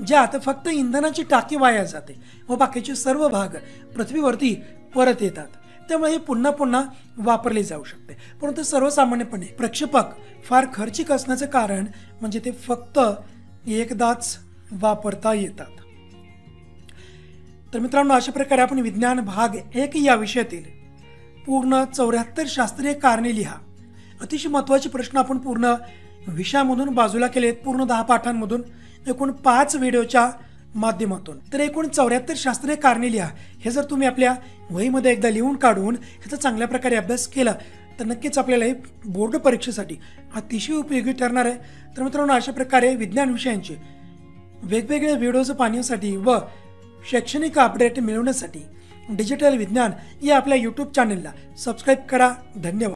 ज्यात फक्त इंधनाची टाकी वाया जाते व बाकीचे सर्व भाग पृथ्वीवरती परत येतात। त्यामुळे हे पुन्हा पुन्हा वापरले जाऊ शकते। परंतु सर्वसामान्यपणे प्रक्षेपक फार खर्चिक असण्याचं कारण म्हणजे ते फक्त एकदाच वापरता येतात। तर मित्रांनो, अशा प्रकारे आपण विज्ञान भाग 1 या विषयातील पूर्ण 74 शास्त्रीय कारणे लिहा अतिशय महत्त्वाचे प्रश्न आपण पूर्ण विषयामधून बाजूला केलेत, पूर्ण 10 पाठांमधून एकूण 5 व्हिडिओच्या माध्यमातून। तर एकूण 74 शास्त्रीय कारणे लिहा। हे जर तुम्ही आपल्या वहीमध्ये एकदा लिहून काढून ह्याचा चांगल्या प्रकारे अभ्यास केला तर नक्कीच आपल्याला हे बोर्ड परीक्षेसाठी अतिशय उपयोगी ठरणार आहे। तर मित्रांनो, अशा प्रकारे विज्ञान विषयांचे वेगवेगळे व्हिडिओज पाहण्यासाठी व शैक्षणिक अपडेट मिळवण्यासाठी डिजिटल विज्ञान या आपल्या यूट्यूब चॅनलला सबस्क्राईब करा। धन्यवाद।